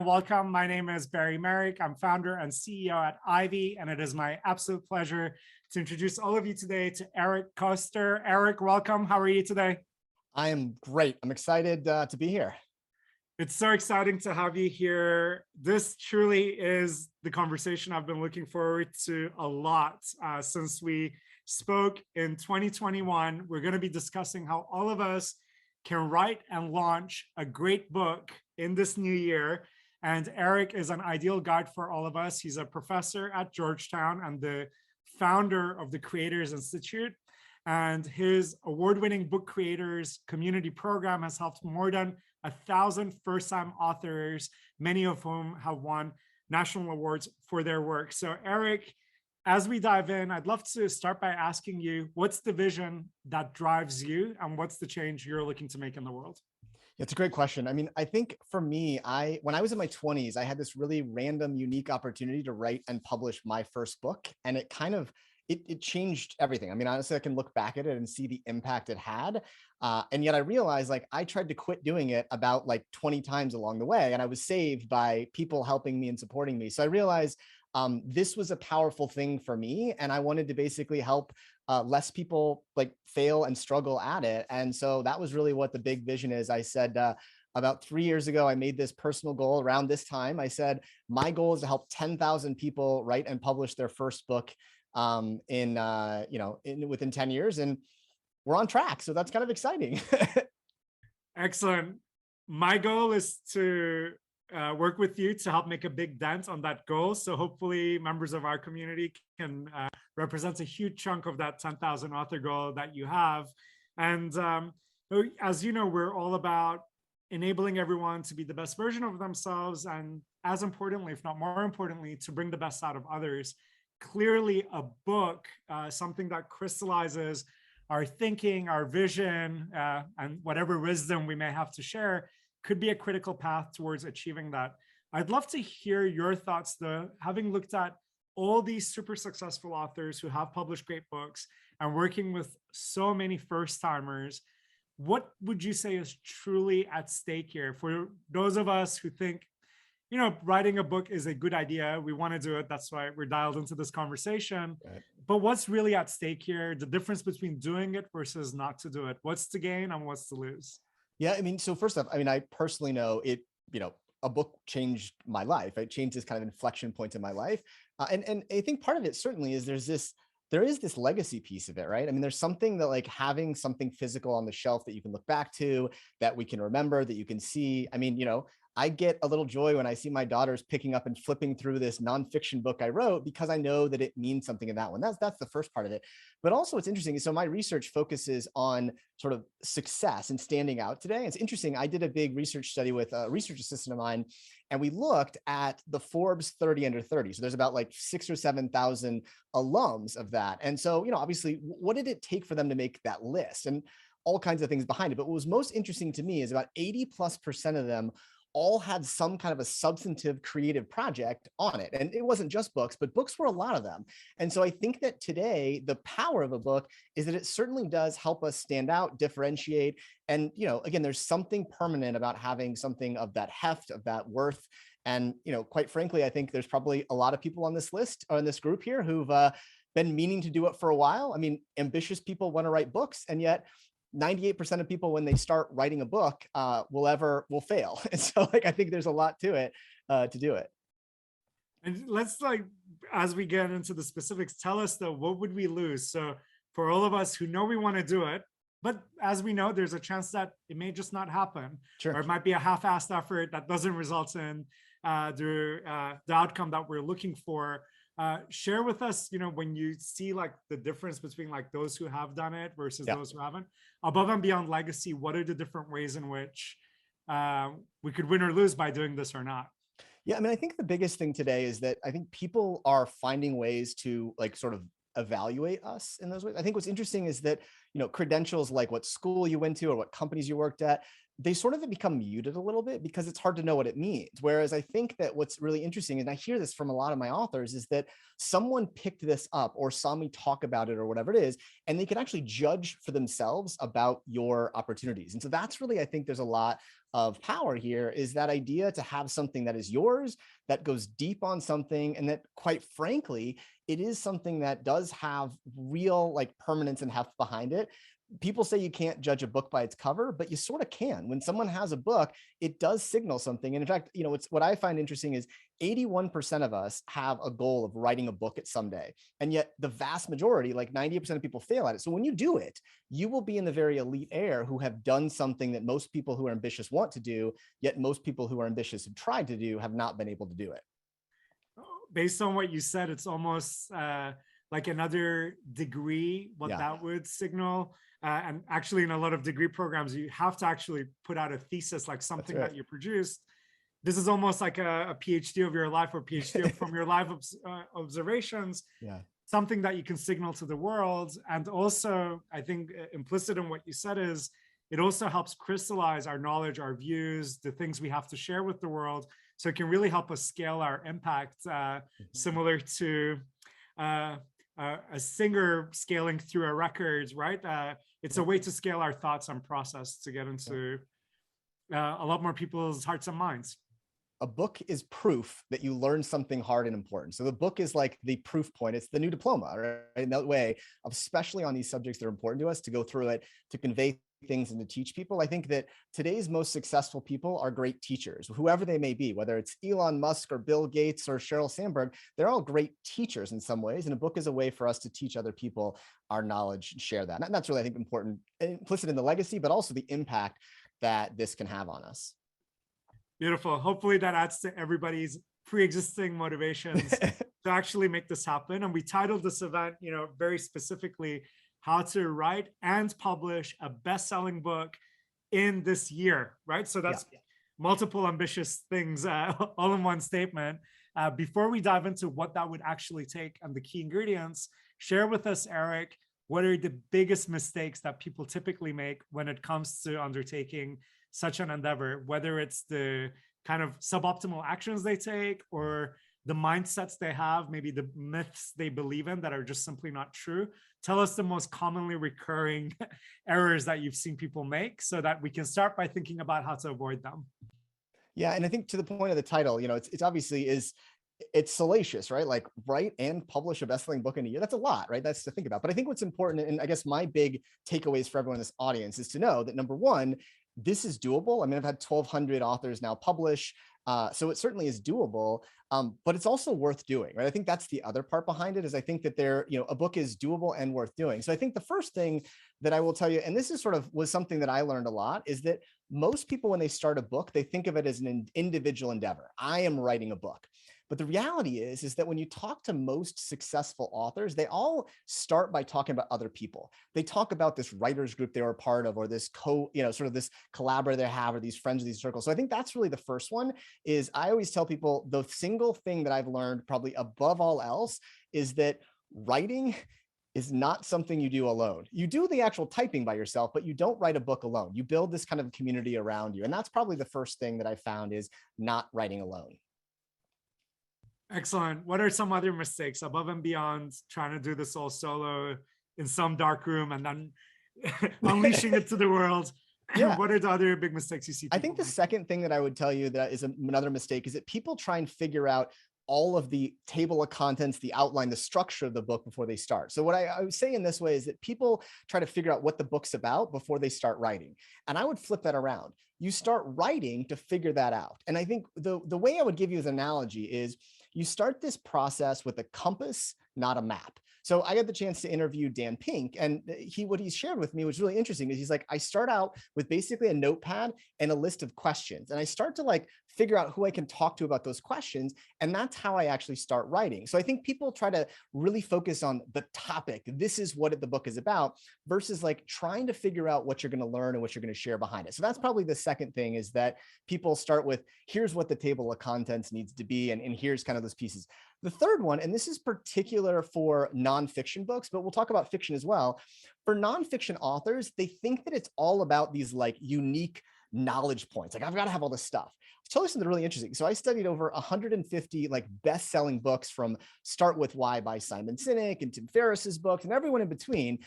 Welcome. My name is Barry Merrick. I'm founder and CEO at Ivy, and it is my absolute pleasure to introduce all of you today to Eric Koester. Eric, welcome. How are you today? I am great. I'm excited to be here. It's so exciting to have you here. This truly is the conversation I've been looking forward to a lot since we spoke in 2021. We're going to be discussing how all of us can write and launch a great book in this new year. And Eric is an ideal guide for all of us. He's a professor at Georgetown and the founder of the Creators Institute. And his award-winning book creators community program has helped more than 1,000 first-time authors, many of whom have won national awards for their work. So Eric, as we dive in, I'd love to start by asking you, what's the vision that drives you and what's the change you're looking to make in the world? It's a great question. I mean, I think for me, when I was in my 20s, I had this really random, unique opportunity to write and publish my first book. And it kind of, it changed everything. I mean, honestly, I can look back at it and see the impact it had. And yet I realized like I tried to quit doing it about like 20 times along the way. And I was saved by people helping me and supporting me. So I realized this was a powerful thing for me. And I wanted to basically help less people like fail and struggle at it. And so that was really what the big vision is. I said, about 3 years ago, I made this personal goal around this time. I said, my goal is to help 10,000 people write and publish their first book within 10 years. And we're on track. So that's kind of exciting. Excellent. My goal is to work with you to help make a big dent on that goal. So hopefully members of our community can represent a huge chunk of that 10,000 author goal that you have. And as you know, we're all about enabling everyone to be the best version of themselves. And as importantly, if not more importantly, to bring the best out of others. Clearly a book, something that crystallizes our thinking, our vision, and whatever wisdom we may have to share, could be a critical path towards achieving that. I'd love to hear your thoughts though, having looked at all these super successful authors who have published great books and working with so many first-timers. What would you say is truly at stake here for those of us who think, you know, writing a book is a good idea, we want to do it, that's why we're dialed into this conversation. Right. But what's really at stake here, the difference between doing it versus not to do it? What's to gain and what's to lose? Yeah, I mean, so first off, I mean, I personally know it, a book changed my life. It changed this kind of inflection point in my life. And I think part of it certainly is there is this legacy piece of it, right? I mean, there's something that like having something physical on the shelf that you can look back to, that we can remember, that you can see. I mean, I get a little joy when I see my daughters picking up and flipping through this nonfiction book I wrote because I know that it means something in that one. That's the first part of it. But also what's interesting is, so my research focuses on sort of success and standing out today. It's interesting. I did a big research study with a research assistant of mine, and we looked at the Forbes 30 under 30. So there's about like 6,000 or 7,000 alums of that. And so, obviously, what did it take for them to make that list? And all kinds of things behind it. But what was most interesting to me is about 80+% of them all had some kind of a substantive creative project on it. And it wasn't just books, but books were a lot of them. And so I think that today, the power of a book is that it certainly does help us stand out, differentiate. And, again, there's something permanent about having something of that heft, of that worth. And, quite frankly, I think there's probably a lot of people on this list or in this group here who've been meaning to do it for a while. I mean, ambitious people want to write books, and yet 98% of people, when they start writing a book, will fail. And so I think there's a lot to it to do it. And let's as we get into the specifics, tell us though, what would we lose? So for all of us who know we want to do it, but as we know, there's a chance that it may just not happen. Sure. Or it might be a half-assed effort that doesn't result in the outcome that we're looking for. Share with us, when you see like the difference between like those who have done it versus those who haven't, above and beyond legacy, what are the different ways in which we could win or lose by doing this or not? Yeah, I mean, I think the biggest thing today is that I think people are finding ways to like sort of evaluate us in those ways. I think what's interesting is that, credentials like what school you went to or what companies you worked at, they sort of become muted a little bit because it's hard to know what it means. Whereas I think that what's really interesting, and I hear this from a lot of my authors, is that someone picked this up or saw me talk about it or whatever it is, and they can actually judge for themselves about your opportunities. And so that's really, I think there's a lot of power here, is that idea to have something that is yours, that goes deep on something, and that, quite frankly, it is something that does have real like permanence and heft behind it. People say you can't judge a book by its cover, but you sort of can. When someone has a book, it does signal something. And in fact, it's what I find interesting is 81% of us have a goal of writing a book at someday. And yet the vast majority, like 90% of people, fail at it. So when you do it, you will be in the very elite air who have done something that most people who are ambitious want to do, yet most people who are ambitious have tried to do have not been able to do it. Based on what you said, it's almost like another degree, what that would signal. And actually, in a lot of degree programs, you have to actually put out a thesis, like something that you produced. This is almost like a PhD of your life, or PhD from your life observations. Something that you can signal to the world. And also, I think implicit in what you said is, it also helps crystallize our knowledge, our views, the things we have to share with the world. So it can really help us scale our impact, similar to a singer scaling through a record, right? It's a way to scale our thoughts and process to get into a lot more people's hearts and minds. A book is proof that you learned something hard and important. So the book is like the proof point. It's the new diploma, right? In that way, especially on these subjects that are important to us, to go through it, to convey things and to teach people. I think that today's most successful people are great teachers, whoever they may be, whether it's Elon Musk or Bill Gates or Sheryl Sandberg, they're all great teachers in some ways. And a book is a way for us to teach other people our knowledge and share that. And that's really, I think, important, implicit in the legacy, but also the impact that this can have on us. Beautiful. Hopefully that adds to everybody's pre-existing motivations to actually make this happen. And we titled this event, very specifically, how to write and publish a best-selling book in this year, right? So that's multiple ambitious things all in one statement. Before we dive into what that would actually take and the key ingredients, share with us, Eric, what are the biggest mistakes that people typically make when it comes to undertaking such an endeavor, whether it's the kind of suboptimal actions they take or the mindsets they have, maybe the myths they believe in that are just simply not true. Tell us the most commonly recurring errors that you've seen people make so that we can start by thinking about how to avoid them. Yeah, and I think to the point of the title, it's obviously it's salacious, right? Like write and publish a best-selling book in a year. That's a lot, right? That's to think about. But I think what's important, and I guess my big takeaways for everyone in this audience, is to know that number one, this is doable. I mean, I've had 1,200 authors now publish. So it certainly is doable, but it's also worth doing, right? I think that's the other part behind it, is I think that a book is doable and worth doing. So I think the first thing that I will tell you, and this is was something that I learned a lot, is that most people, when they start a book, they think of it as an individual endeavor. I am writing a book. But the reality is that when you talk to most successful authors, they all start by talking about other people. They talk about this writers group they were a part of, or this sort of this collaborator they have, or these friends of these circles. So I think that's really the first one. Is I always tell people the single thing that I've learned probably above all else is that writing is not something you do alone. You do the actual typing by yourself, but you don't write a book alone. You build this kind of community around you. And that's probably the first thing that I found, is not writing alone. Excellent. What are some other mistakes above and beyond trying to do this all solo in some dark room and then unleashing it to the world? Yeah. What are the other big mistakes you see? I think the second thing that I would tell you that is another mistake is that people try and figure out all of the table of contents, the outline, the structure of the book before they start. So what I would say in this way is that people try to figure out what the book's about before they start writing. And I would flip that around. You start writing to figure that out. And I think the way I would give you as an analogy is you start this process with a compass, not a map. So I got the chance to interview Dan Pink, and what he shared with me was really interesting. Is he's like, I start out with basically a notepad and a list of questions, and I start to figure out who I can talk to about those questions, and that's how I actually start writing. So I think people try to really focus on the topic. This is what the book is about, versus trying to figure out what you're going to learn and what you're going to share behind it. So that's probably the second thing, is that people start with, here's what the table of contents needs to be, and here's kind of those pieces. The third one, and this is particular for nonfiction books, but we'll talk about fiction as well. For nonfiction authors, they think that it's all about these unique knowledge points. Like I've got to have all this stuff. I'll tell you something really interesting. So I studied over 150 like best-selling books from Start With Why by Simon Sinek and Tim Ferriss's books and everyone in between.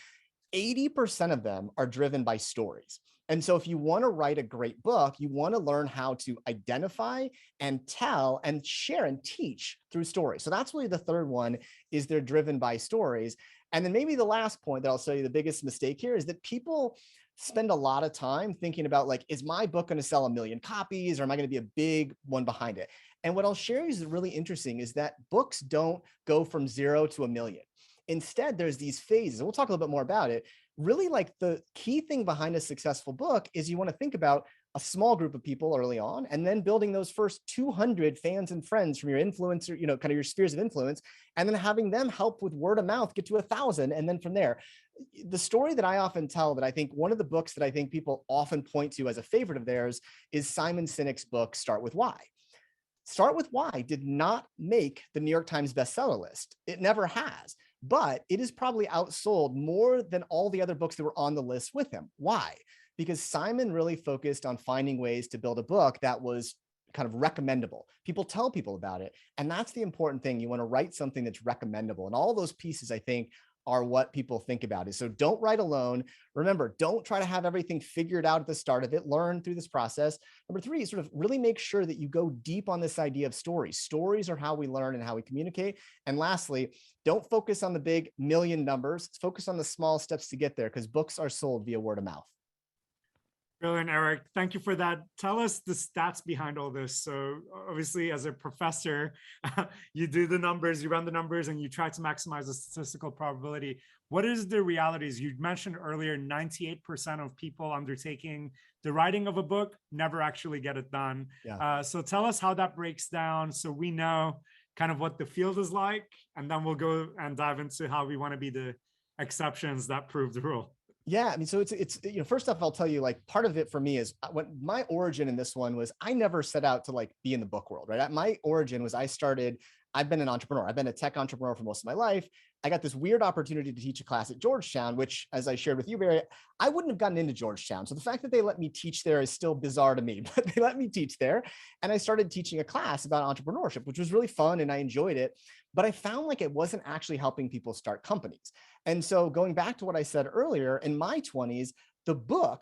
80% of them are driven by stories. And so if you want to write a great book, you want to learn how to identify and tell and share and teach through stories. So that's really the third one, is they're driven by stories. And then maybe the last point that I'll tell you, the biggest mistake here is that people spend a lot of time thinking about like, is my book going to sell 1 million copies, or am I going to be a big one behind it? And what I'll share is really interesting is that books don't go from 0 to 1 million. Instead, there's these phases, and we'll talk a little bit more about it. Really, like the key thing behind a successful book is you want to think about a small group of people early on, and then building those first 200 fans and friends from your influencer, you know, kind of your spheres of influence, and then having them help with word of mouth, get to 1,000. And then from there, the story that I often tell, that I think one of the books that I think people often point to as a favorite of theirs is Simon Sinek's book, Start With Why. Start With Why did not make the New York Times bestseller list. It never has. But it is probably outsold more than all the other books that were on the list with him. Why? Because Simon really focused on finding ways to build a book that was kind of recommendable. People tell people about it. And that's the important thing. You want to write something that's recommendable. And all those pieces, I think, are what people think about it. So don't write alone. Remember, don't try to have everything figured out at the start of it. Learn through this process. Number 3, sort of really make sure that you go deep on this idea of stories. Stories are how we learn and how we communicate. And lastly, don't focus on the big million numbers. Focus on the small steps to get there, because books are sold via word of mouth. Brilliant, Eric. Thank you for that. Tell us the stats behind all this. So obviously, as a professor, you do the numbers, you run the numbers, and you try to maximize the statistical probability. What is the realities? You mentioned earlier, 98% of people undertaking the writing of a book never actually get it done. Yeah. So tell us how that breaks down, so we know kind of what the field is like, and then we'll go and dive into how we want to be the exceptions that prove the rule. Yeah, I mean, so it's you know, first off, I'll tell you, like, part of it for me is when my origin in this one was, I never set out to like be in the book world, right? My origin was I've been an entrepreneur. I've been a tech entrepreneur for most of my life. I got this weird opportunity to teach a class at Georgetown, which, as I shared with you, Barry, I wouldn't have gotten into Georgetown. So the fact that they let me teach there is still bizarre to me, but they let me teach there. And I started teaching a class about entrepreneurship, which was really fun and I enjoyed it. But I found like it wasn't actually helping people start companies. And so going back to what I said earlier, in my 20s,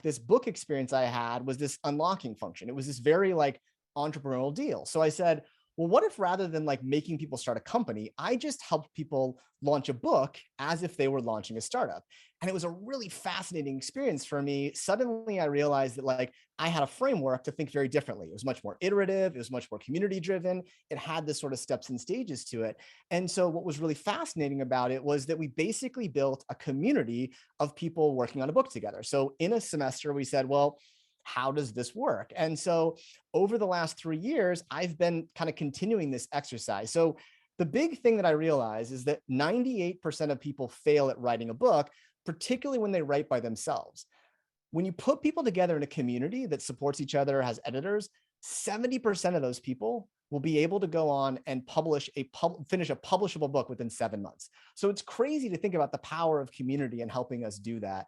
this book experience I had was this unlocking function. It was this very like entrepreneurial deal. So I said, well, what if rather than like making people start a company, I just helped people launch a book as if they were launching a startup? And it was a really fascinating experience for me. Suddenly I realized that like I had a framework to think very differently. It was much more iterative. It was much more community driven. It had this sort of steps and stages to it. And so what was really fascinating about it was that we basically built a community of people working on a book together. So in a semester, we said, well, how does this work? And so over the last 3 years, I've been kind of continuing this exercise. So the big thing that I realize is that 98% of people fail at writing a book, particularly when they write by themselves. When you put people together in a community that supports each other, has editors, 70% of those people will be able to go on and finish a publishable book within 7 months. So it's crazy to think about the power of community and helping us do that,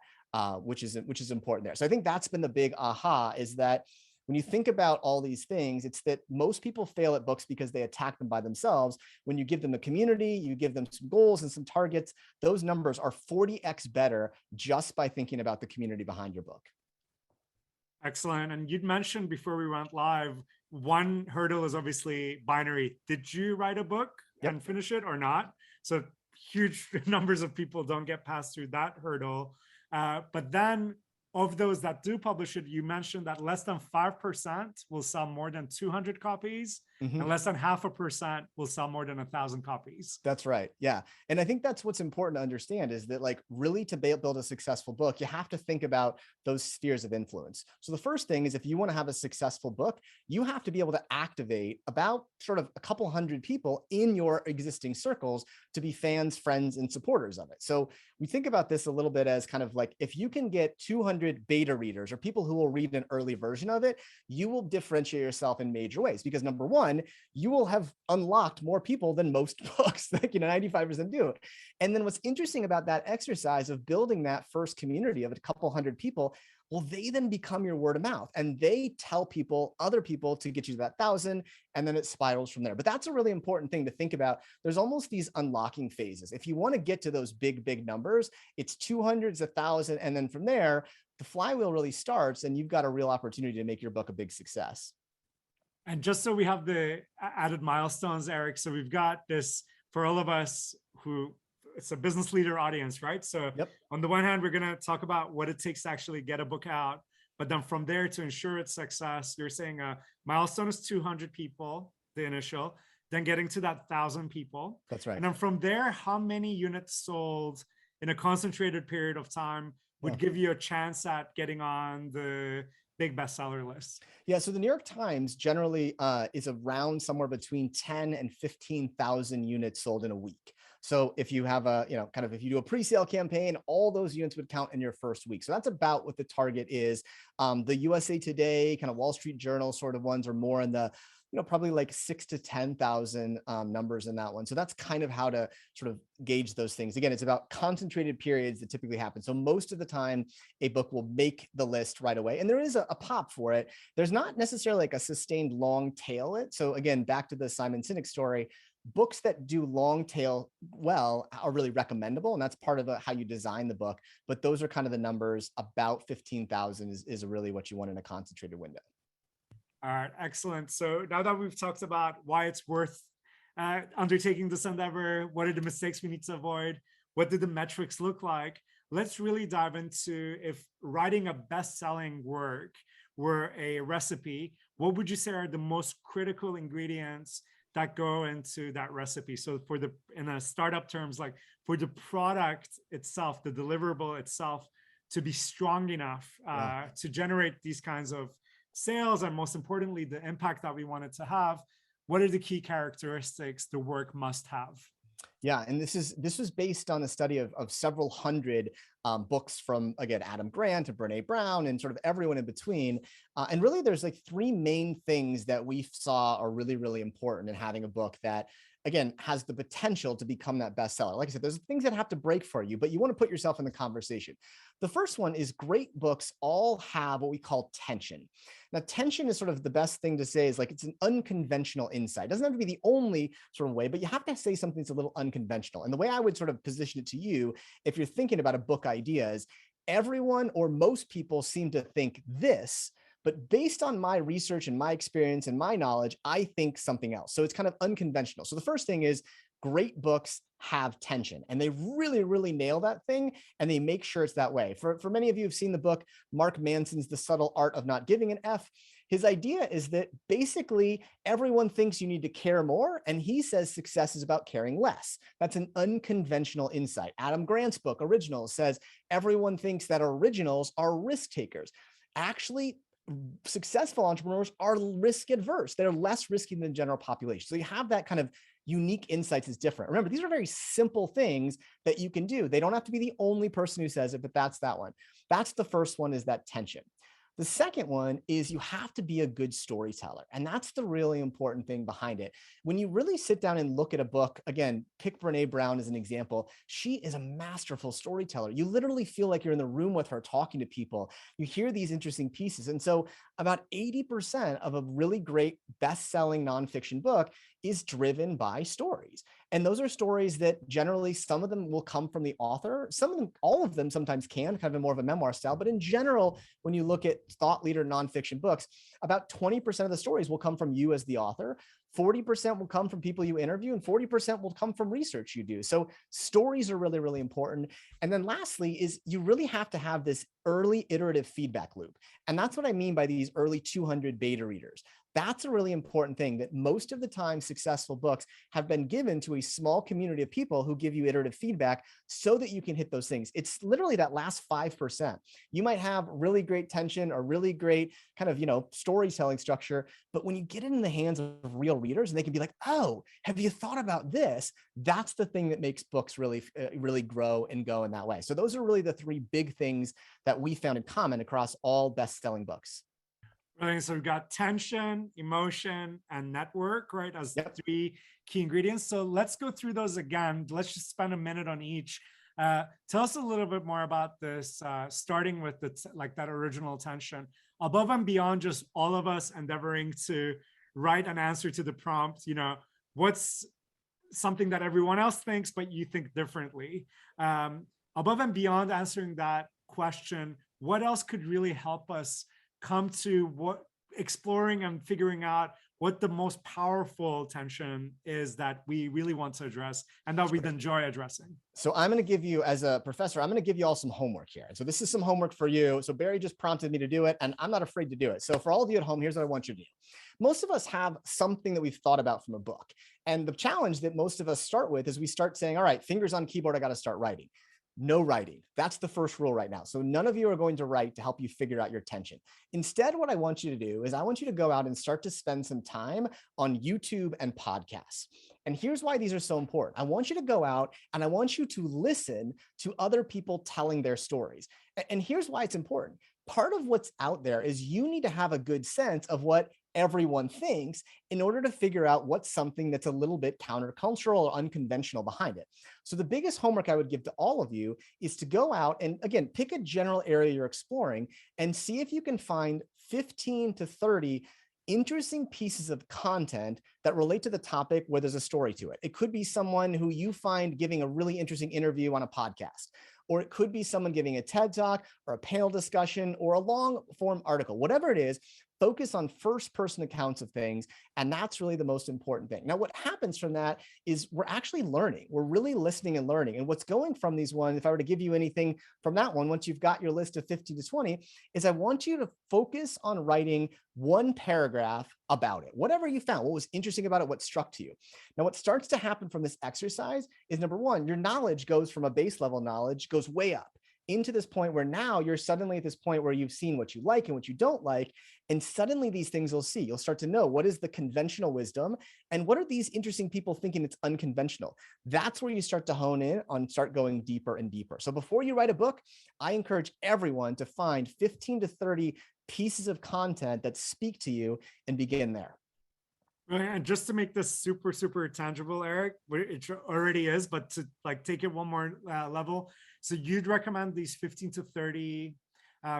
which is important there. So I think that's been the big aha, is that when you think about all these things, it's that most people fail at books because they attack them by themselves. When you give them a community, you give them some goals and some targets, those numbers are 40x better just by thinking about the community behind your book. Excellent. And you'd mentioned before we went live, one hurdle is obviously binary. Did you write a book and finish it or not? So huge numbers of people don't get past through that hurdle. But then of those that do publish it, you mentioned that less than 5% will sell more than 200 copies, and less than 0.5% will sell more than 1,000 copies. That's right. Yeah. And I think that's what's important to understand, is that like really to build a successful book, you have to think about those spheres of influence. So the first thing is, if you want to have a successful book, you have to be able to activate about sort of a couple hundred people in your existing circles to be fans, friends, and supporters of it. So we think about this a little bit as kind of like, if you can get 200 beta readers or people who will read an early version of it, you will differentiate yourself in major ways, because number one, you will have unlocked more people than most books, like 95% do. And then what's interesting about that exercise of building that first community of a couple hundred people, well, they then become your word of mouth, and they tell other people to get you to that 1,000, and then it spirals from there. But that's a really important thing to think about. There's almost these unlocking phases. If you want to get to those big numbers, it's 200, it's 1,000, and then from there, the flywheel really starts, and you've got a real opportunity to make your book a big success. And just so we have the added milestones, Eric, so we've got this for all of us who, it's a business leader audience, right? So on the one hand, we're going to talk about what it takes to actually get a book out. But then from there, to ensure its success, you're saying a milestone is 200 people, the initial, then getting to that 1,000 people. That's right. And then from there, how many units sold in a concentrated period of time would give you a chance at getting on the big bestseller list? Yeah, so the New York Times generally is around somewhere between 10 and 15,000 units sold in a week. So if you have a, if you do a pre-sale campaign, all those units would count in your first week. So that's about what the target is. The USA Today, kind of Wall Street Journal sort of ones are more in the, probably like 6,000 to 10,000 numbers in that one. So that's kind of how to sort of gauge those things. Again, it's about concentrated periods that typically happen. So most of the time, a book will make the list right away. And there is a pop for it. There's not necessarily like a sustained long tail it. So again, back to the Simon Sinek story, books that do long tail well are really recommendable. And that's part of how you design the book. But those are kind of the numbers. About 15,000 is really what you want in a concentrated window. All right, excellent. So now that we've talked about why it's worth undertaking this endeavor, what are the mistakes we need to avoid, what do the metrics look like, let's really dive into if writing a best-selling work were a recipe, what would you say are the most critical ingredients that go into that recipe? So in a startup terms, like for the product itself, the deliverable itself, to be strong enough to generate these kinds of sales, and most importantly, the impact that we want it to have, what are the key characteristics the work must have? Yeah, and this was based on a study of several hundred books from, again, Adam Grant to Brene Brown and sort of everyone in between. And really, there's like three main things that we saw are really, really important in having a book that, again, has the potential to become that bestseller. Like I said, there's things that have to break for you, but you want to put yourself in the conversation. The first one is great books all have what we call tension. Now, tension is sort of the best thing to say is like it's an unconventional insight. It doesn't have to be the only sort of way, but you have to say something that's a little unconventional. And the way I would sort of position it to you, if you're thinking about a book idea, is everyone or most people seem to think this, but based on my research and my experience and my knowledge, I think something else. So it's kind of unconventional. So the first thing is great books have tension, and they really, really nail that thing, and they make sure it's that way. For many of you who've seen the book, Mark Manson's The Subtle Art of Not Giving an F, his idea is that basically everyone thinks you need to care more, and he says success is about caring less. That's an unconventional insight. Adam Grant's book, Originals, says everyone thinks that originals are risk takers. Actually, successful entrepreneurs are risk adverse. They're less risky than the general population. So you have that kind of unique insights is different. Remember, these are very simple things that you can do. They don't have to be the only person who says it, but that's that one. That's the first one, is that tension. The second one is you have to be a good storyteller. And that's the really important thing behind it. When you really sit down and look at a book, again, pick Brene Brown as an example. She is a masterful storyteller. You literally feel like you're in the room with her talking to people. You hear these interesting pieces. And so about 80% of a really great best-selling nonfiction book is driven by stories. And those are stories that generally, some of them will come from the author. Some of them, all of them sometimes can, kind of more of a memoir style. But in general, when you look at thought leader nonfiction books, about 20% of the stories will come from you as the author. 40% will come from people you interview, and 40% will come from research you do. So stories are really, really important. And then lastly is you really have to have this early iterative feedback loop. And that's what I mean by these early 200 beta readers. That's a really important thing, that most of the time successful books have been given to a small community of people who give you iterative feedback so that you can hit those things. It's literally that last 5%. You might have really great tension or really great kind of, storytelling structure, but when you get it in the hands of real readers and they can be like, oh, have you thought about this? That's the thing that makes books really, really grow and go in that way. So those are really the three big things that we found in common across all best-selling books. Brilliant. So we've got tension, emotion, and network, right, as three key ingredients. So let's go through those again. Let's just spend a minute on each. Tell us a little bit more about this, starting with that original tension, above and beyond just all of us endeavoring to write an answer to the prompt. What's something that everyone else thinks, but you think differently? Above and beyond answering that question, what else could really help us come to exploring and figuring out what the most powerful tension is that we really want to address and that we'd enjoy addressing? So I'm going to give you, as a professor, I'm going to give you all some homework here. So this is some homework for you. So Barry just prompted me to do it, and I'm not afraid to do it. So for all of you at home, here's what I want you to do. Most of us have something that we've thought about from a book. And the challenge that most of us start with is we start saying, all right, fingers on keyboard, I got to start writing. No writing. That's the first rule right now. So none of you are going to write to help you figure out your tension. Instead, what I want you to do is I want you to go out and start to spend some time on YouTube and podcasts. And here's why these are so important. I want you to go out and I want you to listen to other people telling their stories. And here's why it's important. Part of what's out there is you need to have a good sense of what everyone thinks in order to figure out what's something that's a little bit countercultural or unconventional behind it. So the biggest homework I would give to all of you is to go out and, again, pick a general area you're exploring and see if you can find 15 to 30 interesting pieces of content that relate to the topic where there's a story to it. It could be someone who you find giving a really interesting interview on a podcast, or it could be someone giving a TED Talk or a panel discussion or a long form article. Whatever it is, focus on first person accounts of things. And that's really the most important thing. Now, what happens from that is we're actually learning. We're really listening and learning. And what's going from these ones, if I were to give you anything from that one, once you've got your list of 50 to 20, is I want you to focus on writing one paragraph about it, whatever you found, what was interesting about it, what struck to you. Now, what starts to happen from this exercise is, number one, your knowledge goes from a base level knowledge, goes way up into this point where now you're suddenly at this point where you've seen what you like and what you don't like. And suddenly these things you'll start to know what is the conventional wisdom and what are these interesting people thinking it's unconventional. That's where you start to hone in on, start going deeper and deeper. So before you write a book, I encourage everyone to find 15 to 30 pieces of content that speak to you and begin there. And just to make this super, super tangible, Eric, it already is, but to take it one more level. So you'd recommend these 15 to 30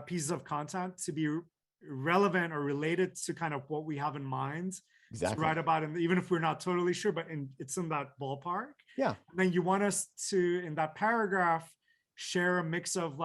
pieces of content to be relevant or related to kind of what we have in mind to write about, and even if we're not totally sure, but it's in that ballpark. Yeah. And then you want us to, in that paragraph, share a mix of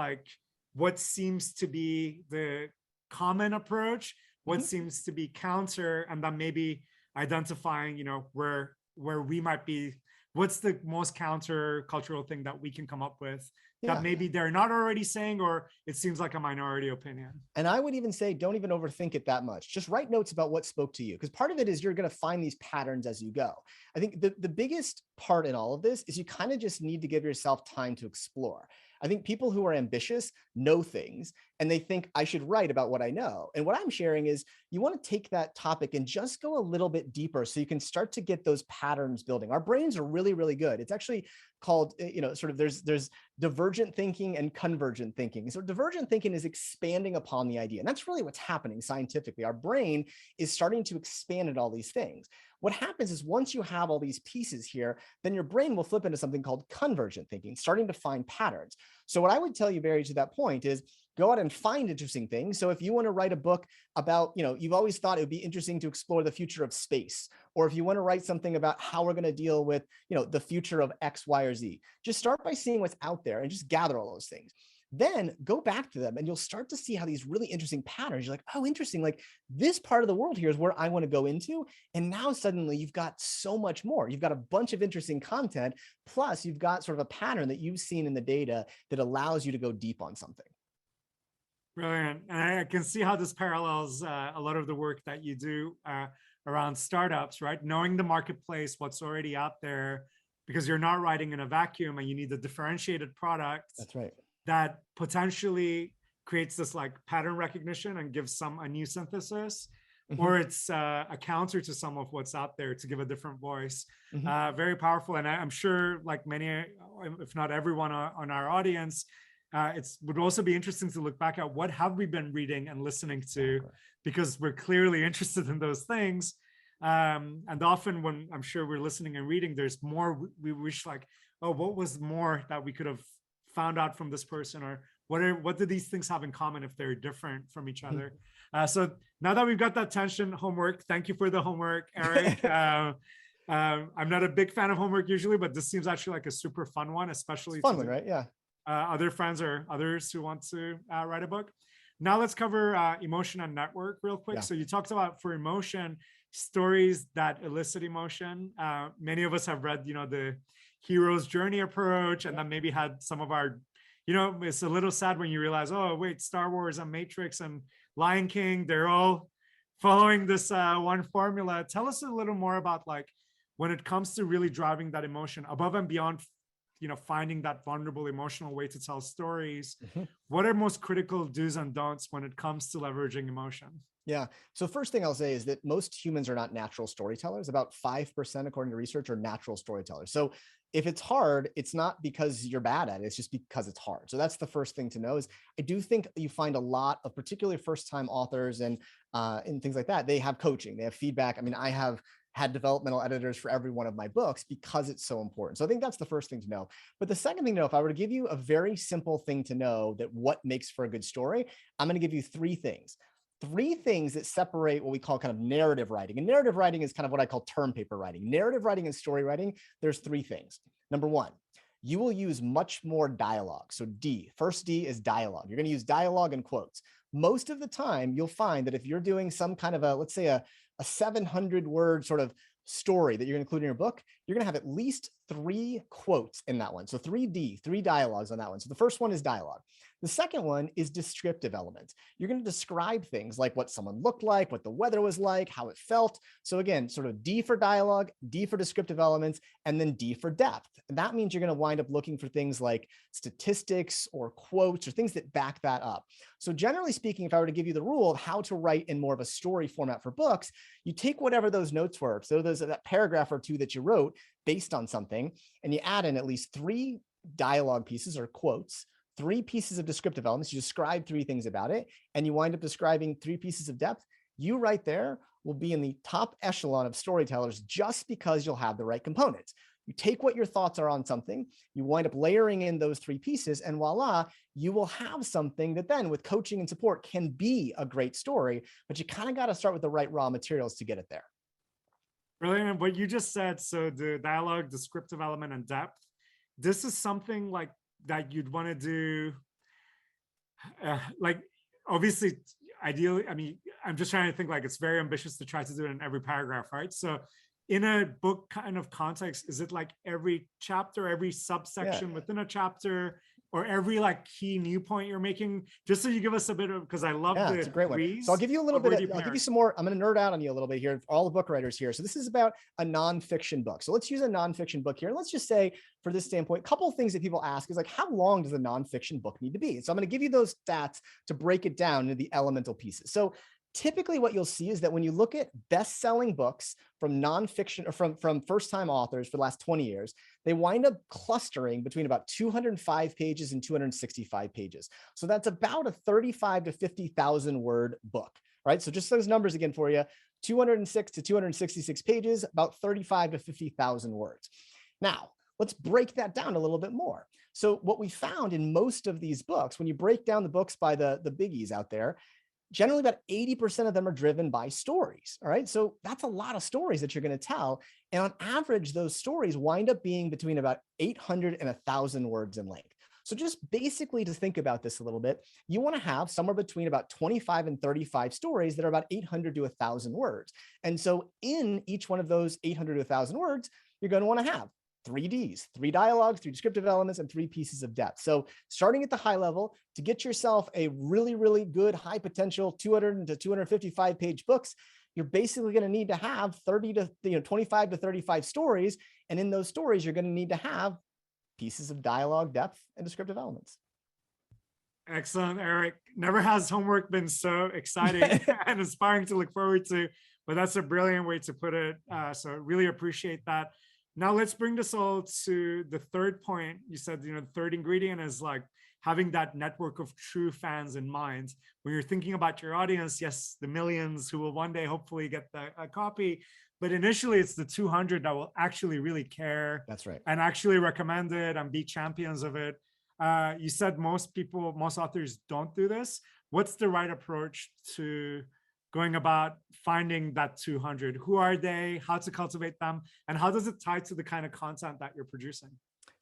what seems to be the common approach, what seems to be counter, and then maybe identifying, where we might be, what's the most counter cultural thing that we can come up with that maybe they're not already saying, or it seems like a minority opinion. And I would even say, don't even overthink it that much. Just write notes about what spoke to you, because part of it is you're going to find these patterns as you go. I think the biggest part in all of this is you kind of just need to give yourself time to explore. I think people who are ambitious know things and they think I should write about what I know. And what I'm sharing is you want to take that topic and just go a little bit deeper so you can start to get those patterns building. Our brains are really, really good. It's actually called, there's divergent thinking and convergent thinking. So divergent thinking is expanding upon the idea. And that's really what's happening scientifically. Our brain is starting to expand at all these things. What happens is once you have all these pieces here, then your brain will flip into something called convergent thinking, starting to find patterns. So what I would tell you, Barry, to that point is go out and find interesting things. So if you want to write a book about, you've always thought it would be interesting to explore the future of space, or if you want to write something about how we're going to deal with, the future of X, Y, or Z, just start by seeing what's out there and just gather all those things. Then go back to them and you'll start to see how these really interesting patterns, you're like, oh, interesting. Like this part of the world here is where I want to go into. And now suddenly you've got so much more. You've got a bunch of interesting content. Plus you've got sort of a pattern that you've seen in the data that allows you to go deep on something. Brilliant. And I can see how this parallels a lot of the work that you do around startups, right? Knowing the marketplace, what's already out there, because you're not writing in a vacuum and you need a differentiated product. That's right. That potentially creates this pattern recognition and gives a new synthesis, or it's a counter to some of what's out there to give a different voice. Very powerful. And I'm sure many, if not everyone on our audience, it would also be interesting to look back at what have we been reading and listening to, because we're clearly interested in those things. And often when I'm sure we're listening and reading, there's more we wish oh, what was more that we could have found out from this person, or what do these things have in common if they're different from each other? So now that we've got that tension, homework, thank you for the homework, Eric. I'm not a big fan of homework usually, but this seems actually like a super fun one, especially It's a fun one, right? Yeah. Other friends or others who want to write a book. Now let's cover emotion and network real quick. Yeah. So you talked about, for emotion, stories that elicit emotion. Many of us have read, the hero's journey approach, and then maybe had some of our, it's a little sad when you realize, oh, wait, Star Wars and Matrix and Lion King, they're all following this one formula. Tell us a little more about, like, when it comes to really driving that emotion above and beyond, finding that vulnerable emotional way to tell stories. What are most critical do's and don'ts when it comes to leveraging emotion? Yeah. So first thing I'll say is that most humans are not natural storytellers. About 5%, according to research, are natural storytellers. So if it's hard, it's not because you're bad at it. It's just because it's hard. So that's the first thing to know. Is I do think you find a lot of particularly first-time authors and things like that. They have coaching, they have feedback. I mean, I have had developmental editors for every one of my books because it's so important. So I think that's the first thing to know. But the second thing to know, if I were to give you a very simple thing to know that what makes for a good story, I'm going to give you three things that separate what we call kind of narrative writing. And narrative writing is kind of what I call term paper writing. Narrative writing and story writing, there's three things. Number one, you will use much more dialogue. So first D is dialogue. You're going to use dialogue and quotes. Most of the time, you'll find that if you're doing some kind of let's say a 700 word sort of story that you're going to include in your book, you're going to have at least 3 quotes in that one. So 3D, 3 dialogues on that one. So the first one is dialogue. The second one is descriptive elements. You're going to describe things like what someone looked like, what the weather was like, how it felt. So again, sort of D for dialogue, D for descriptive elements, and then D for depth. And that means you're going to wind up looking for things like statistics or quotes or things that back that up. So generally speaking, if I were to give you the rule of how to write in more of a story format for books, you take whatever those notes were, so that paragraph or 2 that you wrote based on something, and you add in at least 3 dialogue pieces or quotes, 3 pieces of descriptive elements. You describe 3 things about it, and you wind up describing 3 pieces of depth. You right there will be in the top echelon of storytellers just because you'll have the right components. You take what your thoughts are on something, you wind up layering in those 3 pieces, and voila, you will have something that then with coaching and support can be a great story, but you kind of got to start with the right raw materials to get it there. Brilliant. What you just said, so the dialogue, descriptive element, and depth, this is something like that you'd want to do, like, obviously, ideally, I mean, I'm just trying to think, like, it's very ambitious to try to do it in every paragraph, right? So in a book kind of context, is it like every chapter, every subsection within a chapter, or every like key new point you're making? Just so you give us a bit of, because I love it's a great one. So I'll give you a little bit, I'll give you some more, I'm going to nerd out on you a little bit here, all the book writers here. So this is about a nonfiction book. So let's use a nonfiction book here. And let's just say, for this standpoint, a couple of things that people ask is like, how long does a nonfiction book need to be? So I'm going to give you those stats to break it down into the elemental pieces. So typically what you'll see is that when you look at best-selling books from nonfiction or from first-time authors for the last 20 years, they wind up clustering between about 205 pages and 265 pages. So that's about a 35 to 50,000 word book, right? So just those numbers again for you, 206 to 266 pages, about 35 to 50,000 words. Now, let's break that down a little bit more. So what we found in most of these books, when you break down the books by the biggies out there, generally about 80% of them are driven by stories. All right. So that's a lot of stories that you're going to tell. And on average, those stories wind up being between about 800 and 1,000 words in length. So just basically to think about this a little bit, you want to have somewhere between about 25 and 35 stories that are about 800 to 1,000 words. And so in each one of those 800 to 1,000 words, you're going to want to have 3 Ds, 3 dialogues, 3 descriptive elements, and 3 pieces of depth. So starting at the high level, to get yourself a really, really good high potential 200 to 255 page books, you're basically going to need to have 30 to 25 to 35 stories. And in those stories, you're going to need to have pieces of dialogue, depth, and descriptive elements. Excellent, Eric. Never has homework been so exciting and inspiring to look forward to, but that's a brilliant way to put it. So really appreciate that. Now let's bring this all to the third point. You said, the third ingredient is like having that network of true fans in mind. When you're thinking about your audience, yes, the millions who will one day hopefully get a copy, but initially it's the 200 that will actually really care. That's right. And actually recommend it and be champions of it. You said most authors don't do this. What's the right approach to going about finding that 200? Who are they? How to cultivate them? And how does it tie to the kind of content that you're producing?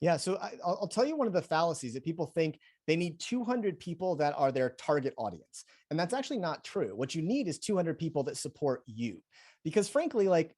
Yeah, so I'll tell you one of the fallacies that people think they need 200 people that are their target audience. And that's actually not true. What you need is 200 people that support you. Because frankly, like,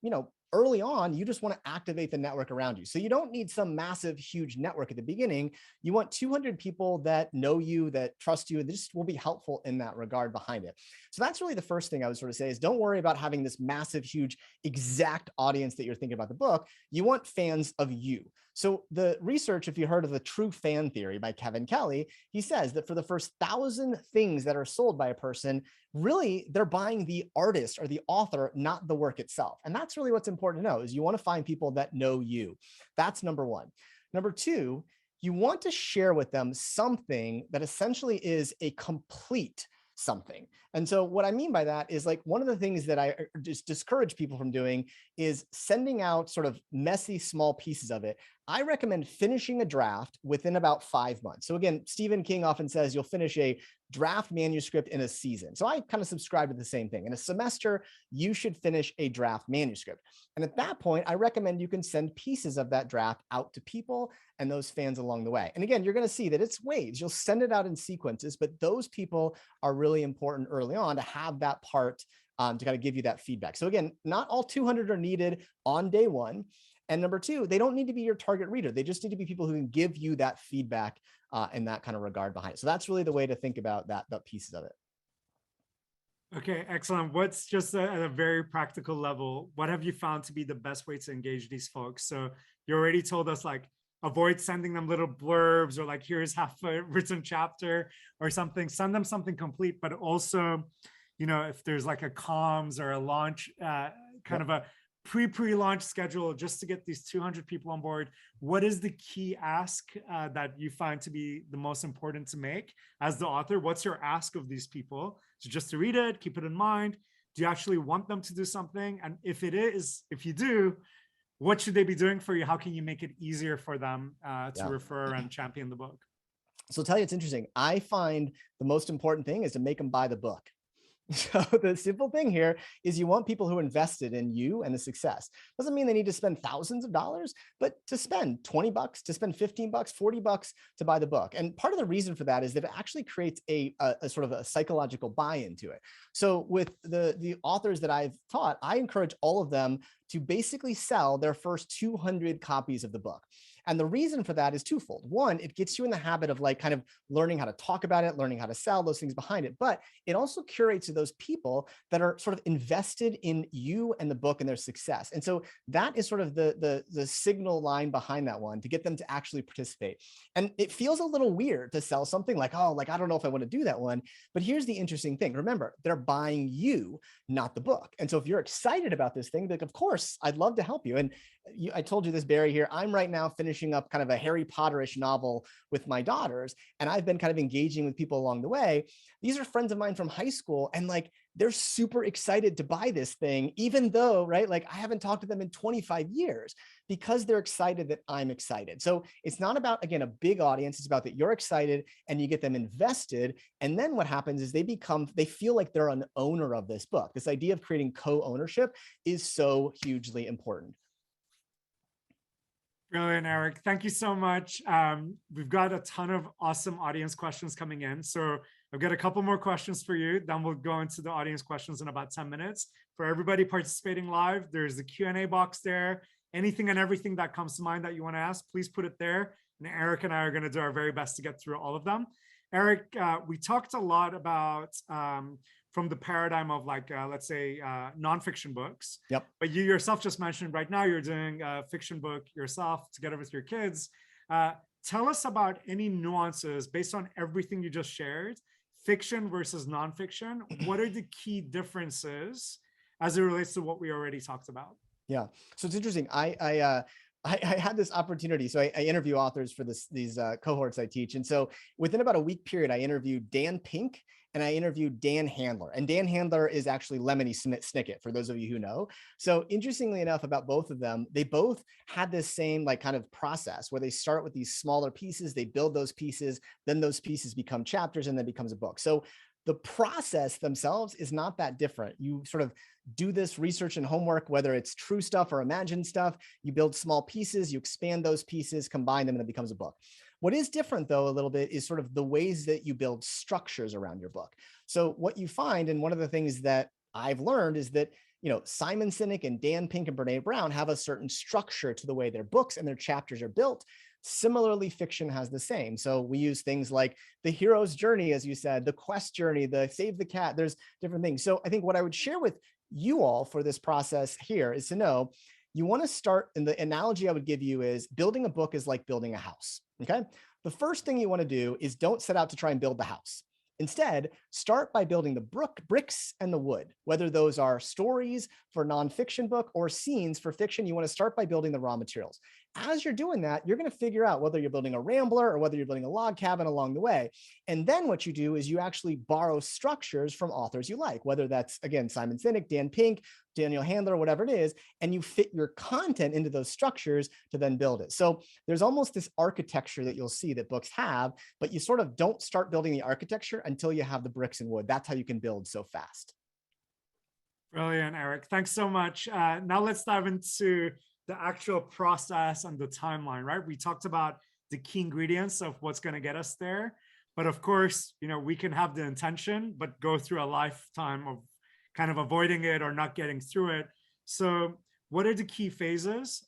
early on, you just want to activate the network around you. So you don't need some massive, huge network at the beginning. You want 200 people that know you, that trust you, and this will be helpful in that regard behind it. So that's really the first thing I would sort of say is don't worry about having this massive, huge, exact audience that you're thinking about the book. You want fans of you. So the research, if you heard of the true fan theory by Kevin Kelly, he says that for the first 1,000 things that are sold by a person, really they're buying the artist or the author, not the work itself. And that's really what's important to know is you want to find people that know you. That's number one. Number two, you want to share with them something that essentially is a complete something. And so what I mean by that is like one of the things that I just discourage people from doing is sending out sort of messy, small pieces of it. I recommend finishing a draft within about 5 months. So again, Stephen King often says you'll finish a draft manuscript in a season. So I kind of subscribe to the same thing. In a semester, you should finish a draft manuscript. And at that point, I recommend you can send pieces of that draft out to people and those fans along the way. And again, you're going to see that it's waves. You'll send it out in sequences, but those people are really important early on to have that part to kind of give you that feedback. So again, not all 200 are needed on day one. And number two, they don't need to be your target reader. They just need to be people who can give you that feedback in that kind of regard behind it. So that's really the way to think about that pieces of it. Okay, excellent. What's just at a very practical level, what have you found to be the best way to engage these folks? So you already told us like, avoid sending them little blurbs or like, here's half a written chapter or something, send them something complete, but also, if there's like a comms or a launch, kind of a pre-launch schedule just to get these 200 people on board, what is the key ask that you find to be the most important to make as the author? What's your ask of these people? So just to read it, keep it in mind. Do you actually want them to do something? And if you do, what should they be doing for you? How can you make it easier for them to refer and champion the book? So I'll tell you, it's interesting. I find the most important thing is to make them buy the book. So the simple thing here is you want people who are invested in you and the success. Doesn't mean they need to spend thousands of dollars, but to spend $20, to spend $15, $40 to buy the book. And part of the reason for that is that it actually creates a sort of a psychological buy-in to it. So with the authors that I've taught, I encourage all of them to basically sell their first 200 copies of the book. And the reason for that is twofold. One, it gets you in the habit of like kind of learning how to talk about it, learning how to sell those things behind it. But it also curates to those people that are sort of invested in you and the book and their success. And so that is sort of the signal line behind that one to get them to actually participate. And it feels a little weird to sell something like, oh, like, I don't know if I want to do that one. But here's the interesting thing. Remember, they're buying you, not the book. And so if you're excited about this thing, like, of course, I'd love to help you. And I told you this, Barry, here. I'm right now finishing up kind of a Harry Potter-ish novel with my daughters, and I've been kind of engaging with people along the way. These are friends of mine from high school, and like they're super excited to buy this thing, even though, right, like I haven't talked to them in 25 years because they're excited that I'm excited. So it's not about, again, a big audience. It's about that you're excited and you get them invested. And then what happens is they feel like they're an owner of this book. This idea of creating co-ownership is so hugely important. Brilliant, Eric. Thank you so much. We've got a ton of awesome audience questions coming in. So I've got a couple more questions for you. Then we'll go into the audience questions in about 10 minutes. For everybody participating live, there's the Q&A box there. Anything and everything that comes to mind that you want to ask, please put it there. And Eric and I are going to do our very best to get through all of them. Eric, we talked a lot about from the paradigm of like, let's say, nonfiction books. Yep. But you yourself just mentioned right now you're doing a fiction book yourself together with your kids. Tell us about any nuances based on everything you just shared, fiction versus nonfiction. What are the key differences as it relates to what we already talked about? Yeah. So it's interesting. I had this opportunity. So I interview authors for these cohorts I teach. And so within about a week period, I interviewed Dan Pink and I interviewed Dan Handler. And Dan Handler is actually Lemony Snicket, for those of you who know. So interestingly enough, about both of them, they both had this same like kind of process where they start with these smaller pieces, they build those pieces, then those pieces become chapters and then becomes a book. So the process themselves is not that different. You sort of do this research and homework, whether it's true stuff or imagined stuff. You build small pieces, you expand those pieces, combine them, and it becomes a book. What is different, though, a little bit is sort of the ways that you build structures around your book. So what you find, and one of the things that I've learned is that, Simon Sinek and Dan Pink and Brene Brown have a certain structure to the way their books and their chapters are built. Similarly, fiction has the same. So we use things like the hero's journey, as you said, the quest journey, the save the cat, there's different things. So I think what I would share with you all for this process here is to know, you want to start, and the analogy I would give you is building a book is like building a house, okay? The first thing you want to do is don't set out to try and build the house. Instead, start by building the bricks and the wood, whether those are stories for nonfiction book or scenes for fiction. You want to start by building the raw materials. As you're doing that, you're going to figure out whether you're building a rambler or whether you're building a log cabin along the way. And then what you do is you actually borrow structures from authors you like, whether that's, again, Simon Sinek, Dan Pink, Daniel Handler, whatever it is, and you fit your content into those structures to then build it. So there's almost this architecture that you'll see that books have, but you sort of don't start building the architecture until you have the bricks and wood. That's how you can build so fast. Brilliant, Eric. Thanks so much. Now let's dive into the actual process and the timeline, right? We talked about the key ingredients of what's going to get us there. But of course, we can have the intention, but go through a lifetime of kind of avoiding it or not getting through it. So what are the key phases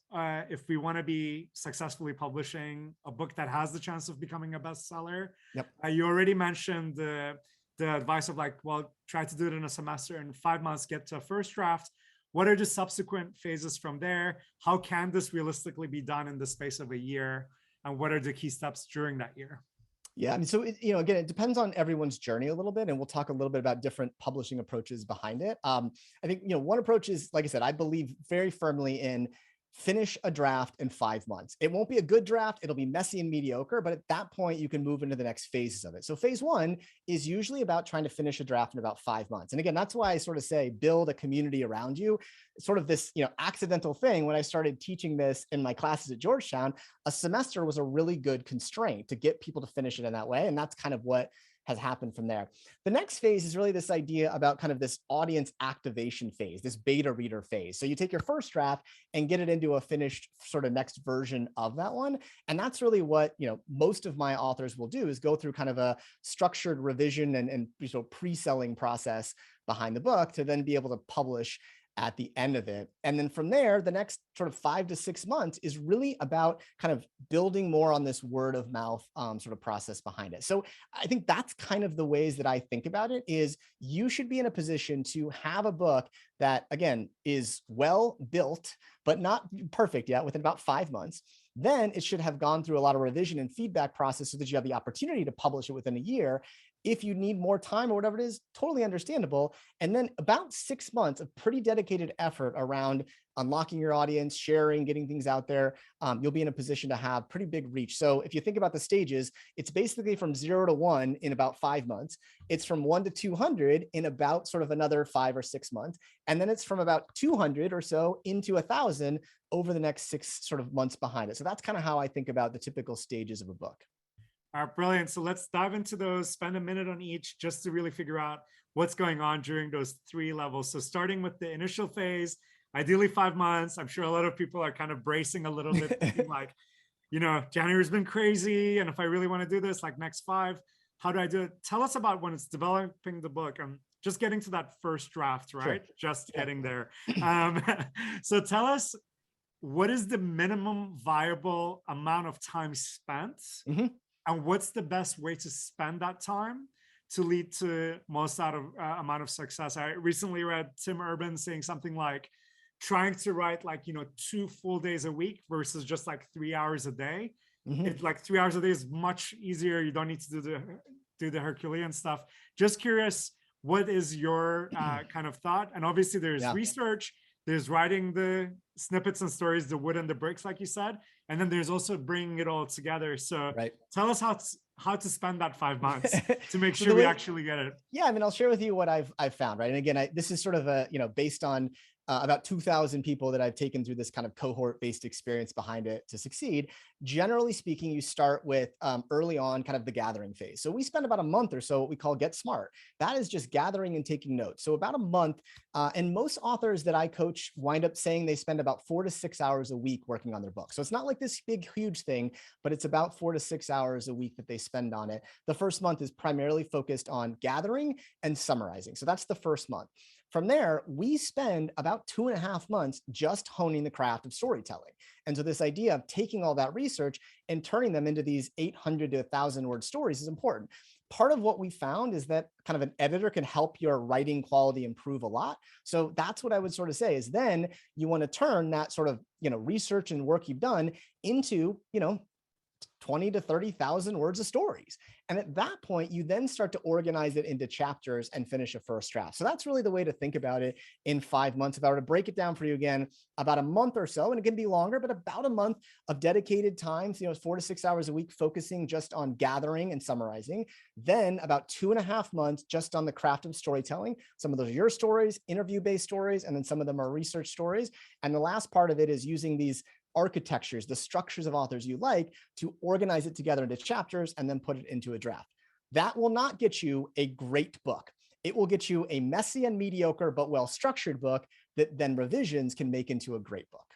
if we want to be successfully publishing a book that has the chance of becoming a bestseller? Yep. You already mentioned the advice of like, well, try to do it in a semester, in 5 months, get to a first draft. What are the subsequent phases from there? How can this realistically be done in the space of a year? And what are the key steps during that year? Yeah, I mean, so again, it depends on everyone's journey a little bit, and we'll talk a little bit about different publishing approaches behind it. I think one approach is, like I said, I believe very firmly in finish a draft in 5 months. It won't be a good draft. It'll be messy and mediocre, but at that point you can move into the next phases of it. So phase one is usually about trying to finish a draft in about 5 months. And again, that's why I sort of say build a community around you. It's sort of this, accidental thing. When I started teaching this in my classes at Georgetown, a semester was a really good constraint to get people to finish it in that way. And that's kind of what has happened from there. The next phase is really this idea about kind of this audience activation phase, this beta reader phase. So you take your first draft and get it into a finished sort of next version of that one. And that's really what, most of my authors will do, is go through kind of a structured revision and pre-selling process behind the book to then be able to publish at the end of it. And then from there, the next sort of 5 to 6 months is really about kind of building more on this word of mouth sort of process behind it. So I think that's kind of the ways that I think about it, is you should be in a position to have a book that, again, is well built, but not perfect yet, within about 5 months. Then it should have gone through a lot of revision and feedback process so that you have the opportunity to publish it within a year. If you need more time or whatever it is, totally understandable. And then about 6 months of pretty dedicated effort around unlocking your audience, sharing, getting things out there, you'll be in a position to have pretty big reach. So if you think about the stages, it's basically from 0 to 1 in about 5 months. It's from 1 to 200 in about sort of another 5 or 6 months. And then it's from about 200 or so into 1,000 over the next 6 sort of months behind it. So that's kind of how I think about the typical stages of a book. All right, brilliant. So let's dive into those, spend a minute on each just to really figure out what's going on during those 3 levels. So starting with the initial phase, ideally 5 months. I'm sure a lot of people are kind of bracing a little bit, thinking like, January's been crazy. And if I really want to do this, like next 5, how do I do it? Tell us about when it's developing the book and just getting to that first draft, right? Sure. Just getting there. So tell us, what is the minimum viable amount of time spent? Mm-hmm. And what's the best way to spend that time to lead to most amount of success? I recently read Tim Urban saying something like trying to write 2 full days a week versus just 3 hours a day. Mm-hmm. It's 3 hours a day is much easier. You don't need to do the Herculean stuff. Just curious, what is your kind of thought? And obviously there's research, there's writing the snippets and stories, the wood and the bricks, like you said. And then there's also bringing it all together. So tell us how to spend that 5 months to make So sure we actually get it. Yeah, I mean, I'll share with you what I've found, right? And again, this is sort of a, based on about 2,000 people that I've taken through this kind of cohort-based experience behind it to succeed. Generally speaking, you start with early on kind of the gathering phase. So we spend about a month or so what we call get smart. That is just gathering and taking notes. So about a month, and most authors that I coach wind up saying they spend about 4 to 6 hours a week working on their book. So it's not like this big, huge thing, but it's about 4 to 6 hours a week that they spend on it. The first month is primarily focused on gathering and summarizing. So that's the first month. From there, we spend about 2.5 months just honing the craft of storytelling. And so this idea of taking all that research and turning them into these 800 to 1,000 word stories is important. Part of what we found is that kind of an editor can help your writing quality improve a lot. So that's what I would sort of say is then you want to turn that sort of, research and work you've done into, 20 to 30,000 words of stories. And at that point, you then start to organize it into chapters and finish a first draft. So that's really the way to think about it in 5 months. If I were to break it down for you again, about a month or so, and it can be longer, but about a month of dedicated time, 4 to 6 hours a week, focusing just on gathering and summarizing. Then about 2.5 months just on the craft of storytelling. Some of those are your stories, interview-based stories, and then some of them are research stories. And the last part of it is using these architectures, the structures of authors you like, to organize it together into chapters and then put it into a draft. That will not get you a great book. It will get you a messy and mediocre but well-structured book that then revisions can make into a great book.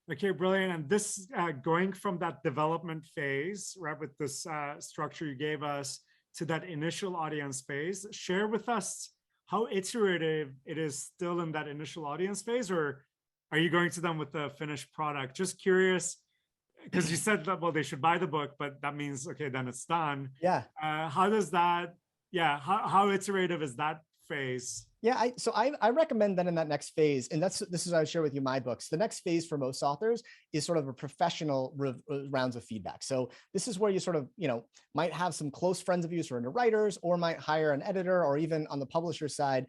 Okay, brilliant. And this going from that development phase, right, with this structure you gave us to that initial audience phase, share with us how iterative it is still in that initial audience phase, or are you going to them with the finished product? Just curious, because you said that, well, they should buy the book, but that means, okay, then it's done. Yeah. How does that, how iterative is that phase? Yeah, I recommend that in that next phase, and this is what I share with you my books. The next phase for most authors is sort of a professional rounds of feedback. So this is where you sort of, might have some close friends of yours who are into writers, or might hire an editor, or even on the publisher side,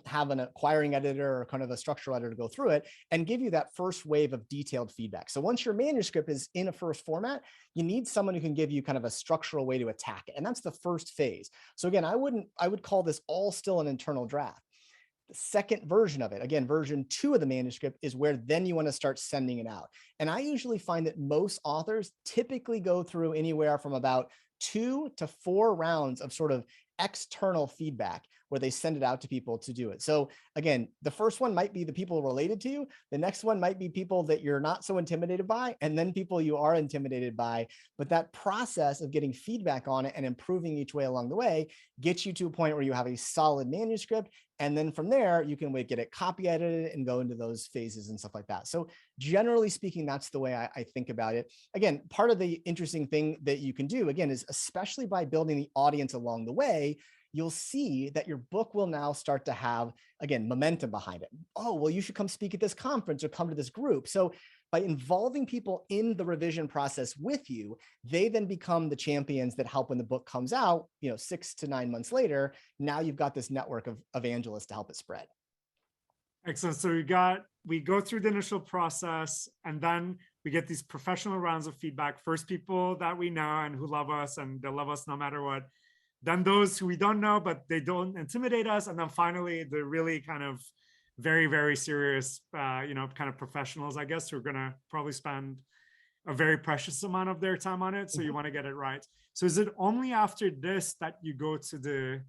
have an acquiring editor or kind of a structural editor to go through it and give you that first wave of detailed feedback. So once your manuscript is in a first format, you need someone who can give you kind of a structural way to attack it. And that's the first phase. So again, I would call this all still an internal draft. The second version of it, again, version 2 of the manuscript, is where then you want to start sending it out. And I usually find that most authors typically go through anywhere from about 2 to 4 rounds of sort of external feedback where they send it out to people to do it. So again, the first one might be the people related to you. The next one might be people that you're not so intimidated by, and then people you are intimidated by. But that process of getting feedback on it and improving each way along the way gets you to a point where you have a solid manuscript. And then from there, you can get it copy edited and go into those phases and stuff like that. So generally speaking, that's the way I think about it. Again, part of the interesting thing that you can do, again, is especially by building the audience along the way, you'll see that your book will now start to have, again, momentum behind it. Oh, well, you should come speak at this conference or come to this group. So by involving people in the revision process with you, they then become the champions that help when the book comes out, 6 to 9 months later. Now you've got this network of evangelists to help it spread. Excellent. So we go through the initial process, and then we get these professional rounds of feedback. First, people that we know and who love us, and they'll love us no matter what. Then those who we don't know, but they don't intimidate us. And then finally, the really kind of very, very serious, kind of professionals, I guess, who are going to probably spend a very precious amount of their time on it. So you want to get it right. So is it only after this that you go to the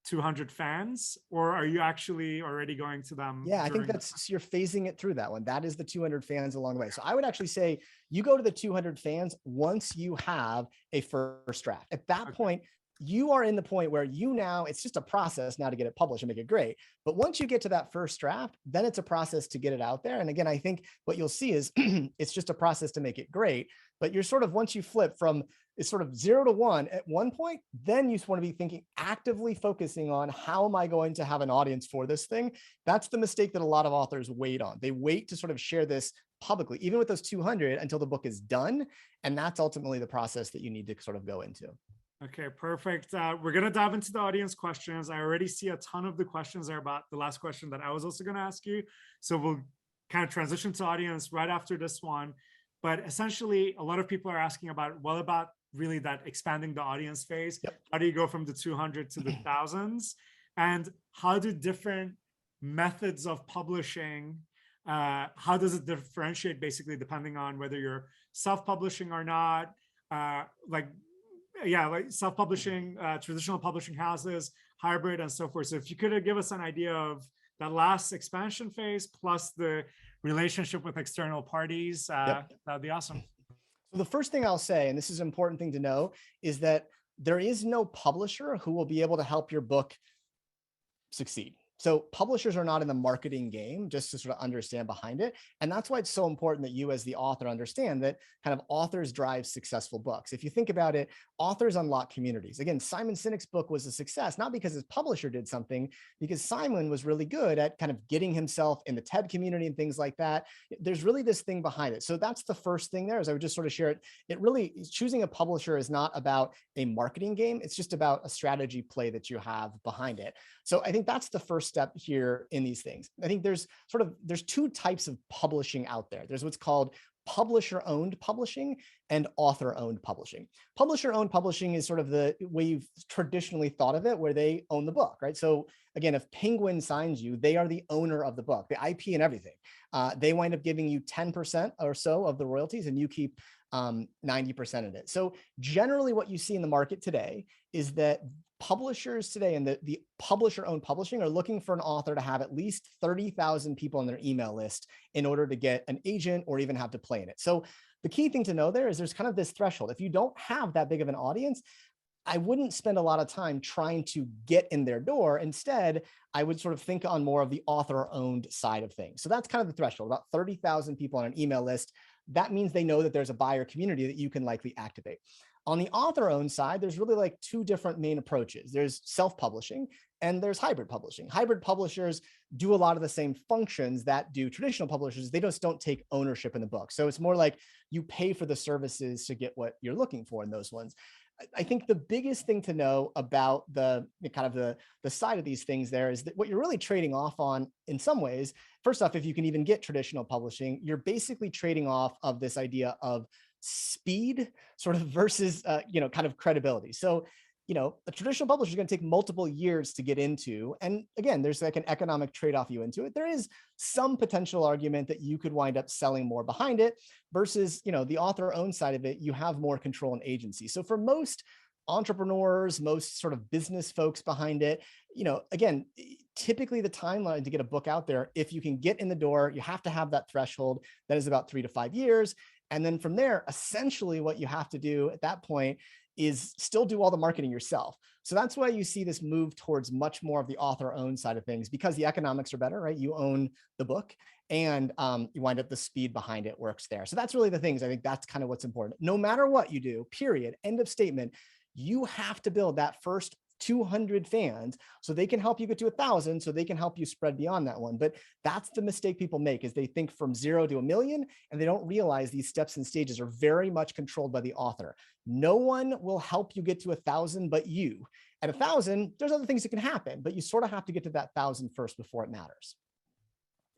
200 fans, or are you actually already going to them? Yeah, I think you're phasing it through that one. That is the 200 fans along the way. So I would actually say you go to the 200 fans once you have a first draft. At that point, you are in the point where it's just a process now to get it published and make it great. But once you get to that first draft, then it's a process to get it out there. And again, I think what you'll see is it's just a process to make it great. But you're sort of, once you flip from it's sort of 0 to 1 at one point, then you want to be thinking, actively focusing on how am I going to have an audience for this thing? That's the mistake that a lot of authors wait on. They wait to sort of share this publicly, even with those 200, until the book is done. And that's ultimately the process that you need to sort of go into. Okay, perfect. We're going to dive into the audience questions. I already see a ton of the questions are about the last question that I was also going to ask you. So we'll kind of transition to audience right after this one. But essentially, a lot of people are asking about really that expanding the audience phase. Yep. How do you go from the 200 to the thousands? And how do different methods of publishing, how does it differentiate basically depending on whether you're self-publishing or not? Like self-publishing, traditional publishing houses, hybrid, and so forth. So if you could give us an idea of that last expansion phase plus the relationship with external parties, that'd be awesome. So the first thing I'll say, and this is an important thing to know, is that there is no publisher who will be able to help your book succeed. So publishers are not in the marketing game, just to sort of understand behind it. And that's why it's so important that you as the author understand that kind of authors drive successful books. If you think about it, authors unlock communities. Again, Simon Sinek's book was a success, not because his publisher did something, because Simon was really good at kind of getting himself in the TED community and things like that. There's really this thing behind it. So that's the first thing there, is I would just sort of share it. It really, choosing a publisher is not about a marketing game. It's just about a strategy play that you have behind it. So I think that's the first step here in these things. I think there's two types of publishing out there. There's what's called publisher-owned publishing and author-owned publishing. Publisher-owned publishing is sort of the way you've traditionally thought of it, where they own the book, right? So again, if Penguin signs you, they are the owner of the book, the IP and everything. They wind up giving you 10% or so of the royalties, and you keep 90% of it. So generally what you see in the market today is that publishers today and the publisher-owned publishing are looking for an author to have at least 30,000 people on their email list in order to get an agent or even have to play in it. So the key thing to know there is there's kind of this threshold. If you don't have that big of an audience, I wouldn't spend a lot of time trying to get in their door. Instead, I would sort of think on more of the author-owned side of things. So that's kind of the threshold, about 30,000 people on an email list. That means they know that there's a buyer community that you can likely activate. On the author-owned side, there's really like two different main approaches. There's self-publishing and there's hybrid publishing. Hybrid publishers do a lot of the same functions that do traditional publishers. They just don't take ownership in the book. So it's more like you pay for the services to get what you're looking for in those ones. I think the biggest thing to know about the side of these things there is that what you're really trading off on in some ways, first off, if you can even get traditional publishing, you're basically trading off of this idea of speed sort of versus, kind of credibility. So, a traditional publisher is going to take multiple years to get into. And again, there's like an economic trade-off you into it. There is some potential argument that you could wind up selling more behind it versus, the author-owned side of it, you have more control and agency. So for most entrepreneurs, most sort of business folks behind it, again, typically the timeline to get a book out there, if you can get in the door, you have to have that threshold that is about 3 to 5 years. And then from there, essentially what you have to do at that point is still do all the marketing yourself. So that's why you see this move towards much more of the author-owned side of things, because the economics are better, right? You own the book and you wind up the speed behind it works there. So that's really the things. I think that's kind of what's important. No matter what you do, period, end of statement, you have to build that first 200 fans so they can help you get to 1,000, so they can help you spread beyond that one. But that's the mistake people make, is they think from 0 to 1 million, and they don't realize these steps and stages are very much controlled by the author. No one will help you get to 1,000 but you. At 1,000, there's other things that can happen, but you sort of have to get to that 1,000 first before it matters.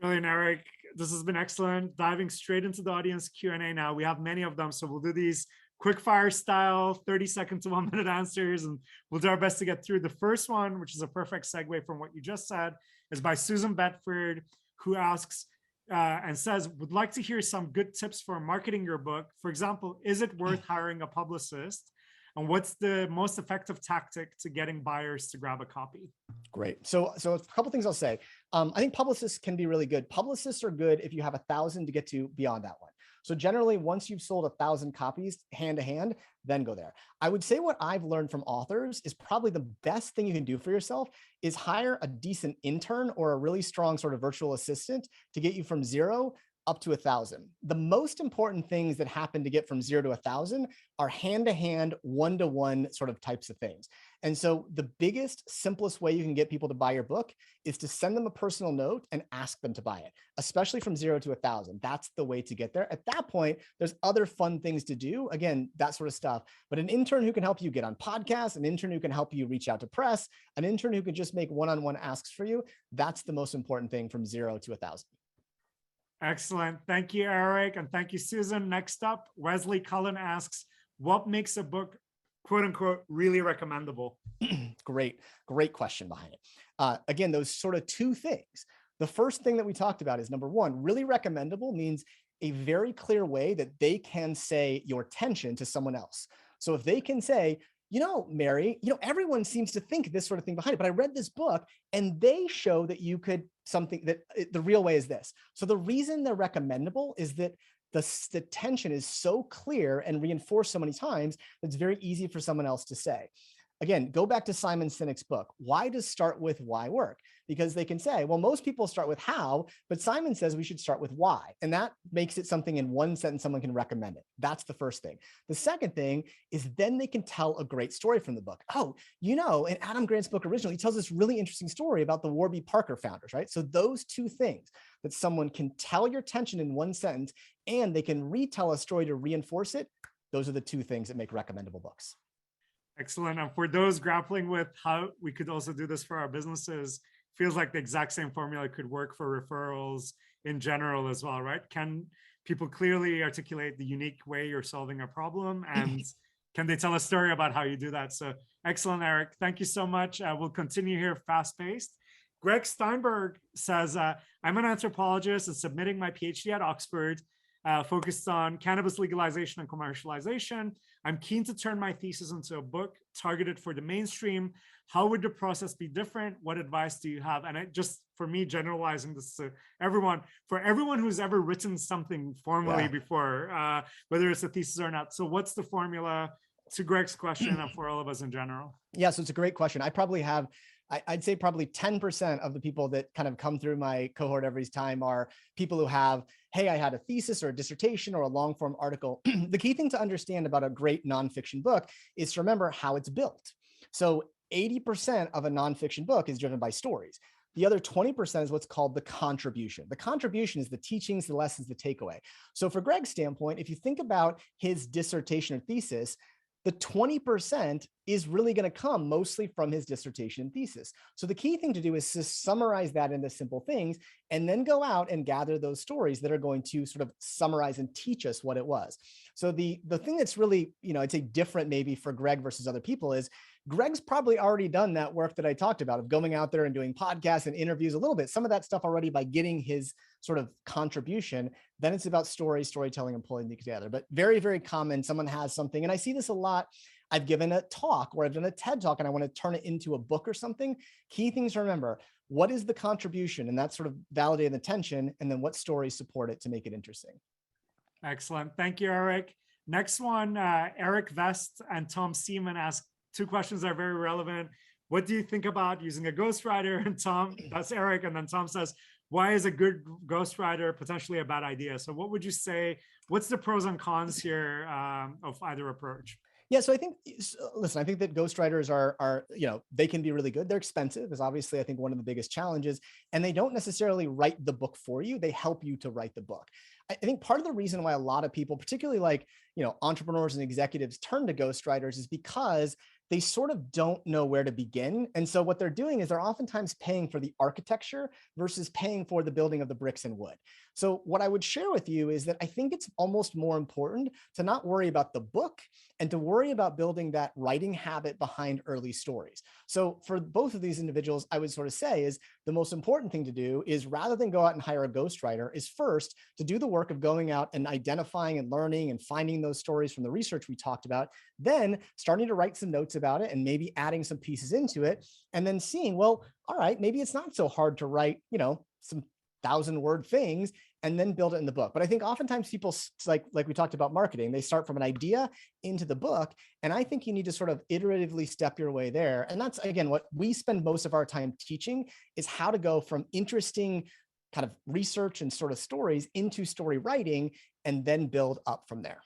Brilliant, Eric. This has been excellent. Diving straight into the audience Q&A now. We have many of them, so we'll do these quick fire style, 30-second to 1-minute answers, and we'll do our best to get through. The first one, which is a perfect segue from what you just said, is by Susan Bedford, who asks and says, would like to hear some good tips for marketing your book. For example, is it worth hiring a publicist? And what's the most effective tactic to getting buyers to grab a copy? Great. So a couple things I'll say. I think publicists can be really good. Publicists are good if you have 1,000 to get to beyond that one. So generally, once you've sold 1,000 copies hand to hand, then go there. I would say what I've learned from authors is probably the best thing you can do for yourself is hire a decent intern or a really strong sort of virtual assistant to get you from 0 up to 1,000. The most important things that happen to get from 0 to 1,000 are hand-to-hand, one-to-one sort of types of things. And so the biggest, simplest way you can get people to buy your book is to send them a personal note and ask them to buy it, especially from 0 to 1,000. That's the way to get there. At that point, there's other fun things to do. Again, that sort of stuff. But an intern who can help you get on podcasts, an intern who can help you reach out to press, an intern who can just make one-on-one asks for you, that's the most important thing from 0 to 1,000. Excellent. Thank you, Eric. And thank you, Susan. Next up, Wesley Cullen asks, what makes a book, quote unquote, really recommendable? Great question behind it. Again, those sort of two things. The first thing that we talked about is number one, really recommendable means a very clear way that they can say your tension to someone else. So if they can say, Mary, everyone seems to think this sort of thing behind it, but I read this book and they show that you could the real way is this. So the reason they're recommendable is that the tension is so clear and reinforced so many times that it's very easy for someone else to say. Again, go back to Simon Sinek's book. Why does start with why work? Because they can say, well, most people start with how, but Simon says we should start with why. And that makes it something in one sentence someone can recommend it. That's the first thing. The second thing is then they can tell a great story from the book. Oh, in Adam Grant's book originally, he tells this really interesting story about the Warby Parker founders, right? So those two things, that someone can tell your tension in one sentence and they can retell a story to reinforce it, those are the two things that make recommendable books. Excellent. And for those grappling with how we could also do this for our businesses, feels like the exact same formula could work for referrals in general as well, right? Can people clearly articulate the unique way you're solving a problem? And can they tell a story about how you do that? So excellent, Eric. Thank you so much. We'll continue here fast-paced. Greg Steinberg says, I'm an anthropologist and submitting my PhD at Oxford, focused on cannabis legalization and commercialization. I'm keen to turn my thesis into a book targeted for the mainstream. How would the process be different? What advice do you have? And for me, generalizing this to everyone, for everyone who's ever written something formally before, whether it's a thesis or not. So what's the formula to Greg's question and for all of us in general? Yeah, so it's a great question. I probably have, I'd say probably 10% of the people that kind of come through my cohort every time are people who have, hey, I had a thesis or a dissertation or a long form article. The key thing to understand about a great nonfiction book is to remember how it's built. So 80% of a nonfiction book is driven by stories. The other 20% is what's called the contribution. The contribution is the teachings, the lessons, the takeaway. So for Greg's standpoint, if you think about his dissertation or thesis, the 20% is really going to come mostly from his dissertation and thesis. So the key thing to do is to summarize that into simple things and then go out and gather those stories that are going to sort of summarize and teach us what it was. So the thing that's really, I'd say different maybe for Greg versus other people is Greg's probably already done that work that I talked about of going out there and doing podcasts and interviews a little bit, some of that stuff already by getting his sort of contribution. Then it's about storytelling and pulling them together. But very, very common, someone has something, and I see this a lot. I've given a talk or I've done a TED talk and I want to turn it into a book or something. Key things to remember, what is the contribution? And that's sort of validating the tension, and then what stories support it to make it interesting. Excellent. Thank you, Eric. Next one, Eric Vest and Tom Seaman ask two questions that are very relevant. What do you think about using a ghostwriter? And Tom, that's Eric. And then Tom says, why is a good ghostwriter potentially a bad idea? So what would you say, what's the pros and cons here of either approach? Yeah, so I think that ghostwriters are, they can be really good. They're expensive is obviously, I think, one of the biggest challenges, and they don't necessarily write the book for you. They help you to write the book. I think part of the reason why a lot of people, particularly like, entrepreneurs and executives, turn to ghostwriters is because they sort of don't know where to begin. And so what they're doing is they're oftentimes paying for the architecture versus paying for the building of the bricks and wood. So what I would share with you is that I think it's almost more important to not worry about the book and to worry about building that writing habit behind early stories. So for both of these individuals, I would sort of say is the most important thing to do is, rather than go out and hire a ghostwriter, is first to do the work of going out and identifying and learning and finding those stories from the research we talked about, then starting to write some notes about it and maybe adding some pieces into it, and then seeing, well, all right, maybe it's not so hard to write, some 1,000-word things and then build it in the book. But I think oftentimes people, like we talked about marketing, they start from an idea into the book. And I think you need to sort of iteratively step your way there. And that's, again, what we spend most of our time teaching, is how to go from interesting kind of research and sort of stories into story writing and then build up from there.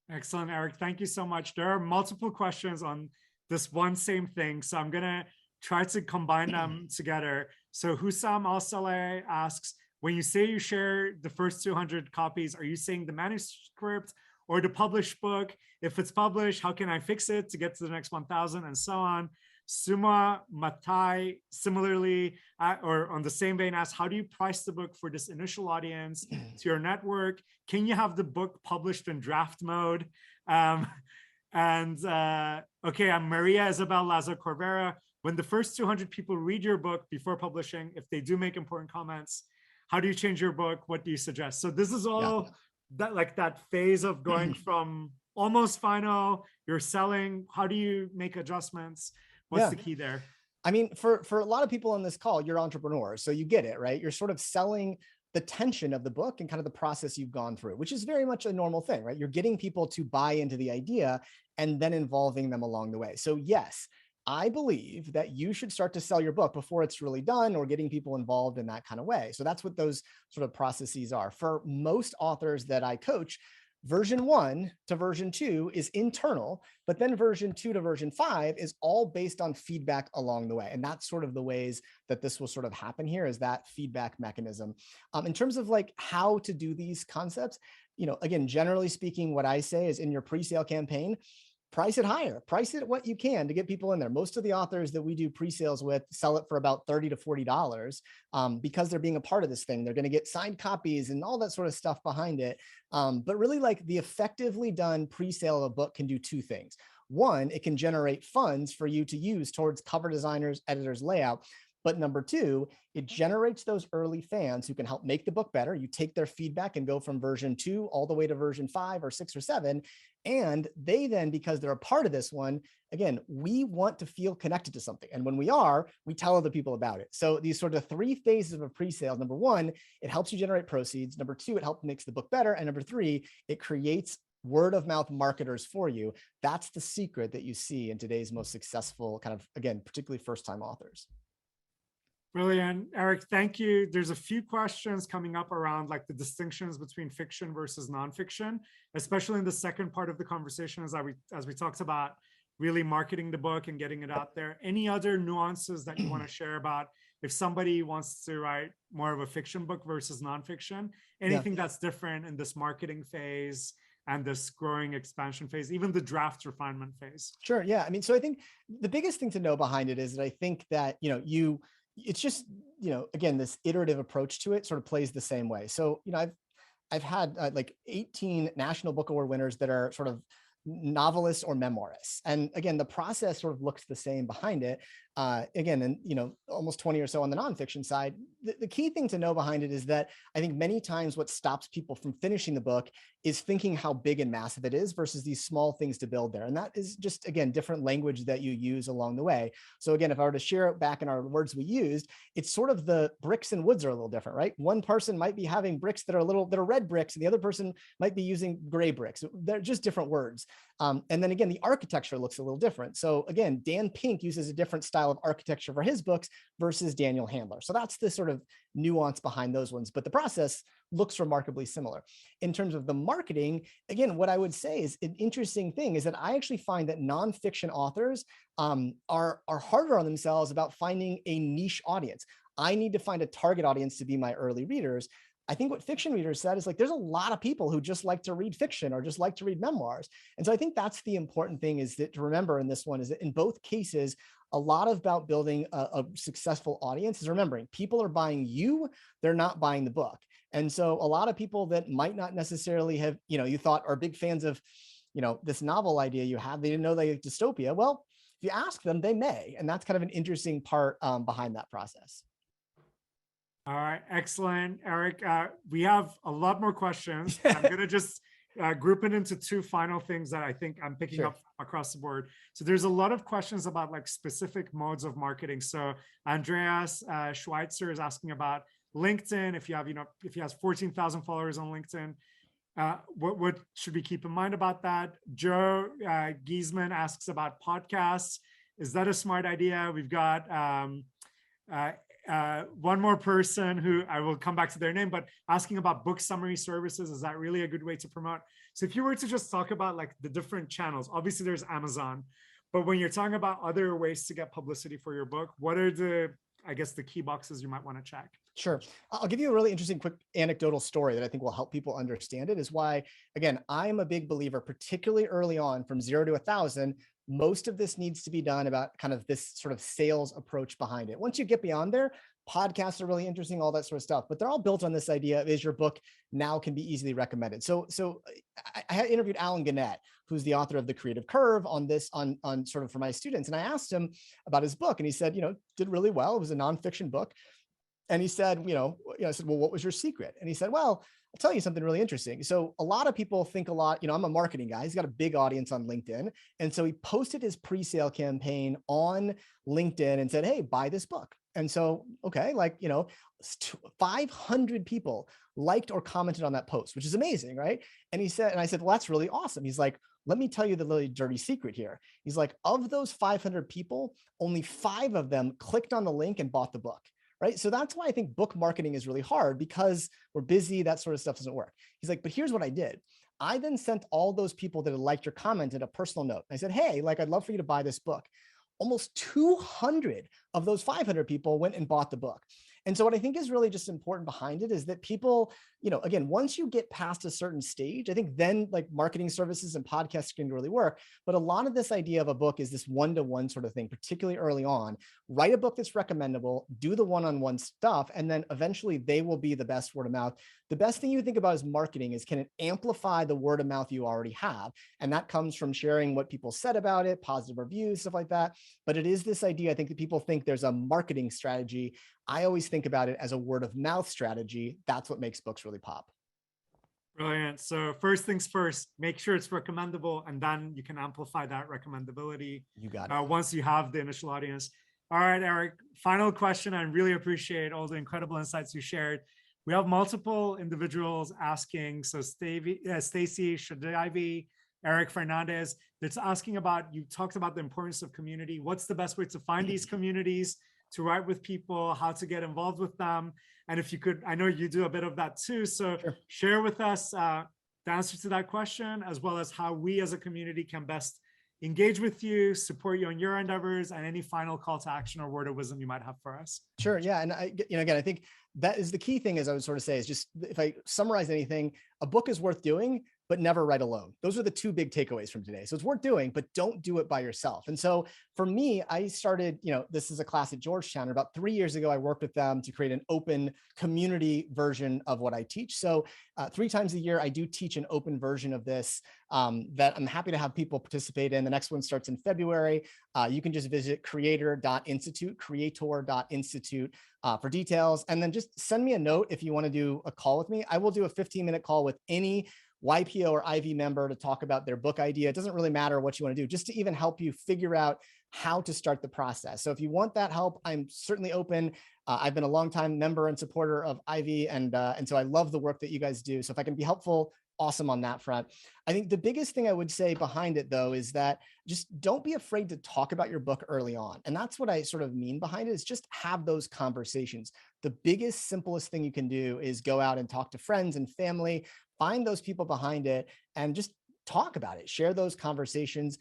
Excellent, Eric. Thank you so much. There are multiple questions on this one same thing, so I'm going to try to combine them together. So Hussam Al-Saleh asks, when you say you share the first 200 copies, are you saying the manuscript or the published book? If it's published, how can I fix it to get to the next 1,000 and so on? Suma Matai, similarly, or on the same vein, asks, how do you price the book for this initial audience to your network? Can you have the book published in draft mode? Okay, I'm Maria Isabel Lazo Corvera. When the first 200 people read your book before publishing, if they do make important comments, how do you change your book? What do you suggest? So this is all that phase of going from almost final, you're selling. How do you make adjustments? What's the key there? I mean, for a lot of people on this call, you're entrepreneurs, so you get it, right? You're sort of selling the tension of the book and kind of the process you've gone through, which is very much a normal thing, right? You're getting people to buy into the idea and then involving them along the way. So yes, I believe that you should start to sell your book before it's really done or getting people involved in that kind of way. So that's what those sort of processes are. For most authors that I coach, version 1 to version 2 is internal, but then version 2 to version 5 is all based on feedback along the way. And that's sort of the ways that this will sort of happen here, is that feedback mechanism. In terms of like how to do these concepts, again, generally speaking, what I say is in your pre-sale campaign, price it higher, price it what you can to get people in there. Most of the authors that we do pre-sales with sell it for about $30 to $40 because they're being a part of this thing. They're going to get signed copies and all that sort of stuff behind it. But really, like, the effectively done pre-sale of a book can do two things. One, it can generate funds for you to use towards cover designers, editors, layout. But number two, it generates those early fans who can help make the book better. You take their feedback and go from version 2 all the way to version 5 or 6 or 7. And they then, because they're a part of this one, again, we want to feel connected to something. And when we are, we tell other people about it. So these sort of 3 phases of a pre-sale: number 1, it helps you generate proceeds. Number 2, it helps makes the book better. And number 3, it creates word of mouth marketers for you. That's the secret that you see in today's most successful kind of, again, particularly first-time authors. Brilliant. Eric, thank you. There's a few questions coming up around like the distinctions between fiction versus nonfiction, especially in the second part of the conversation, as we talked about really marketing the book and getting it out there. Any other nuances that you want to share about if somebody wants to write more of a fiction book versus nonfiction? Anything that's different in this marketing phase and this growing expansion phase, even the draft refinement phase? Sure. Yeah. I mean, so I think the biggest thing to know behind it is that I think that, it's just, again, this iterative approach to it sort of plays the same way. So, I've had like 18 National Book Award winners that are sort of novelists or memoirists. And again, the process sort of looks the same behind it. Again, and almost 20 or so on the nonfiction side. The key thing to know behind it is that I think many times what stops people from finishing the book is thinking how big and massive it is versus these small things to build there. And that is just, again, different language that you use along the way. So again, if I were to share it back in our words we used, it's sort of the bricks and woods are a little different, right? One person might be having bricks that are red bricks, and the other person might be using gray bricks. They're just different words. And then again, the architecture looks a little different. So again, Dan Pink uses a different style of architecture for his books versus Daniel Handler. So that's the sort of nuance behind those ones, but the process looks remarkably similar. In terms of the marketing, again, what I would say is an interesting thing is that I actually find that nonfiction authors are harder on themselves about finding a niche audience. I need to find a target audience to be my early readers. I think what fiction readers said is like, there's a lot of people who just like to read fiction or just like to read memoirs. And so I think that's the important thing is that to remember in this one is that in both cases, a lot about building a successful audience is remembering people are buying you, they're not buying the book. And so a lot of people that might not necessarily have, you thought are big fans of, this novel idea you have, they didn't know they like dystopia. Well, if you ask them, they may. And that's kind of an interesting part behind that process. All right, excellent, Eric. We have a lot more questions. I'm going to just group it into 2 final things that I think I'm picking up across the board. So there's a lot of questions about like specific modes of marketing. So Andreas Schweitzer is asking about LinkedIn. If he has 14,000 followers on LinkedIn, what should we keep in mind about that? Joe Giesman asks about podcasts. Is that a smart idea? We've got one more person who I will come back to their name, but asking about book summary services. Is that really a good way to promote? So if you were to just talk about like the different channels, obviously there's Amazon, but when you're talking about other ways to get publicity for your book, what are the key boxes you might want to check? Sure. I'll give you a really interesting quick anecdotal story that I think will help people understand it, is why, again, I'm a big believer, particularly early on from 0 to 1,000, most of this needs to be done about kind of this sort of sales approach behind it. Once you get beyond there, podcasts are really interesting, all that sort of stuff, but they're all built on this idea of, is your book now can be easily recommended. So I had interviewed Alan Gannett, who's the author of The Creative Curve, on this, on sort of for my students. And I asked him about his book, and he said, did really well. It was a nonfiction book. And he said, I said, well, what was your secret? And he said, well, I'll tell you something really interesting. So a lot of people think a lot, I'm a marketing guy. He's got a big audience on LinkedIn. And so he posted his pre-sale campaign on LinkedIn and said, hey, buy this book. And so, okay, 500 people liked or commented on that post, which is amazing, right? And he said, and I said, well, that's really awesome. He's like, let me tell you the really dirty secret here. He's like, of those 500 people, only 5 of them clicked on the link and bought the book. Right. So that's why I think book marketing is really hard, because we're busy. That sort of stuff doesn't work. He's like, but here's what I did. I then sent all those people that had liked your comment a personal note. I said, hey, I'd love for you to buy this book. Almost 200 of those 500 people went and bought the book. And so what I think is really just important behind it is that people, again, once you get past a certain stage, I think then marketing services and podcasts can really work. But a lot of this idea of a book is this one-to-one sort of thing, particularly early on. Write a book that's recommendable, do the one-on-one stuff, and then eventually they will be the best word of mouth. The best thing you think about is marketing is, can it amplify the word of mouth you already have? And that comes from sharing what people said about it, positive reviews, stuff like that. But it is this idea, I think, that people think there's a marketing strategy. I always think about it as a word of mouth strategy. That's what makes books really pop. Brilliant. So first things first, make sure it's recommendable, and then you can amplify that recommendability. You got it. Once you have the initial audience. All right, Eric, final question. I really appreciate all the incredible insights you shared. We have multiple individuals asking. So Stacy Shadivi, Eric Fernandez, that's asking about, you talked about the importance of community. What's the best way to find these communities, to write with people, how to get involved with them? And if you could, I know you do a bit of that too. So sure, share with us the answer to that question, as well as how we as a community can best engage with you, support you on your endeavors, and any final call to action or word of wisdom you might have for us. Sure. Yeah. And again, I think that is the key thing, as I would sort of say, is just, if I summarize anything, a book is worth doing, but never write alone. Those are the 2 big takeaways from today. So it's worth doing, but don't do it by yourself. And so for me, I started, this is a class at Georgetown. About 3 years ago, I worked with them to create an open community version of what I teach. So 3 times a year, I do teach an open version of this that I'm happy to have people participate in. The next one starts in February. You can just visit creator.institute for details. And then just send me a note if you want to do a call with me. I will do a 15-minute call with any YPO or IV member to talk about their book idea. It doesn't really matter what you want to do, just to even help you figure out how to start the process. So if you want that help, I'm certainly open. I've been a longtime member and supporter of IV, and so I love the work that you guys do. So if I can be helpful, awesome on that front. I think the biggest thing I would say behind it, though, is that just don't be afraid to talk about your book early on. And that's what I sort of mean behind it, is just have those conversations. The biggest, simplest thing you can do is go out and talk to friends and family, find those people behind it, and just talk about it, share those conversations.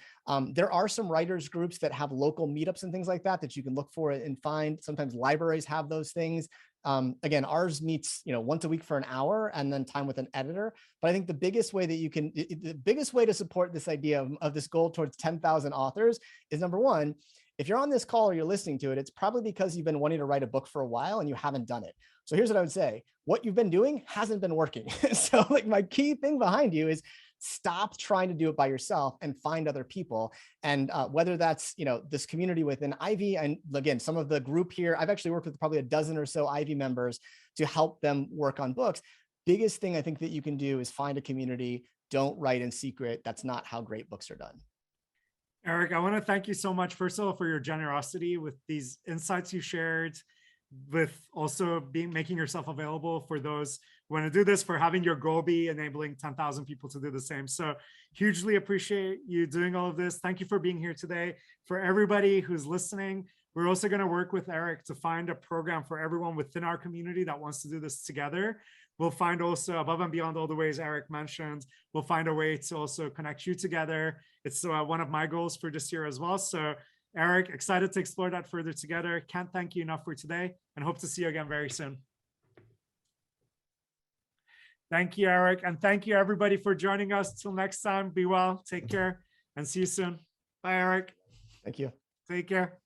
There are some writers groups that have local meetups and things like that you can look for and find. Sometimes libraries have those things. Again, ours meets, once a week for an hour, and then time with an editor. But I think the biggest way that the biggest way to support this idea of this goal towards 10,000 authors is, number one, if you're on this call or you're listening to it, it's probably because you've been wanting to write a book for a while and you haven't done it. So here's what I would say. What you've been doing hasn't been working. So my key thing behind you is stop trying to do it by yourself and find other people. And whether that's, this community within Ivy, and again, some of the group here, I've actually worked with probably a dozen or so Ivy members to help them work on books. Biggest thing I think that you can do is find a community. Don't write in secret. That's not how great books are done. Eric, I want to thank you so much, first of all, for your generosity with these insights you shared, with also making yourself available for those who want to do this, for having your goal be enabling 10,000 people to do the same. So hugely appreciate you doing all of this. Thank you for being here today. For everybody who's listening, we're also going to work with Eric to find a program for everyone within our community that wants to do this together. We'll find also, above and beyond all the ways Eric mentioned, we'll find a way to also connect you together. It's one of my goals for this year as well. So Eric, excited to explore that further together. Can't thank you enough for today, and hope to see you again very soon. Thank you, Eric. And thank you, everybody, for joining us. Till next time, be well, take care, and see you soon. Bye, Eric. Thank you. Take care.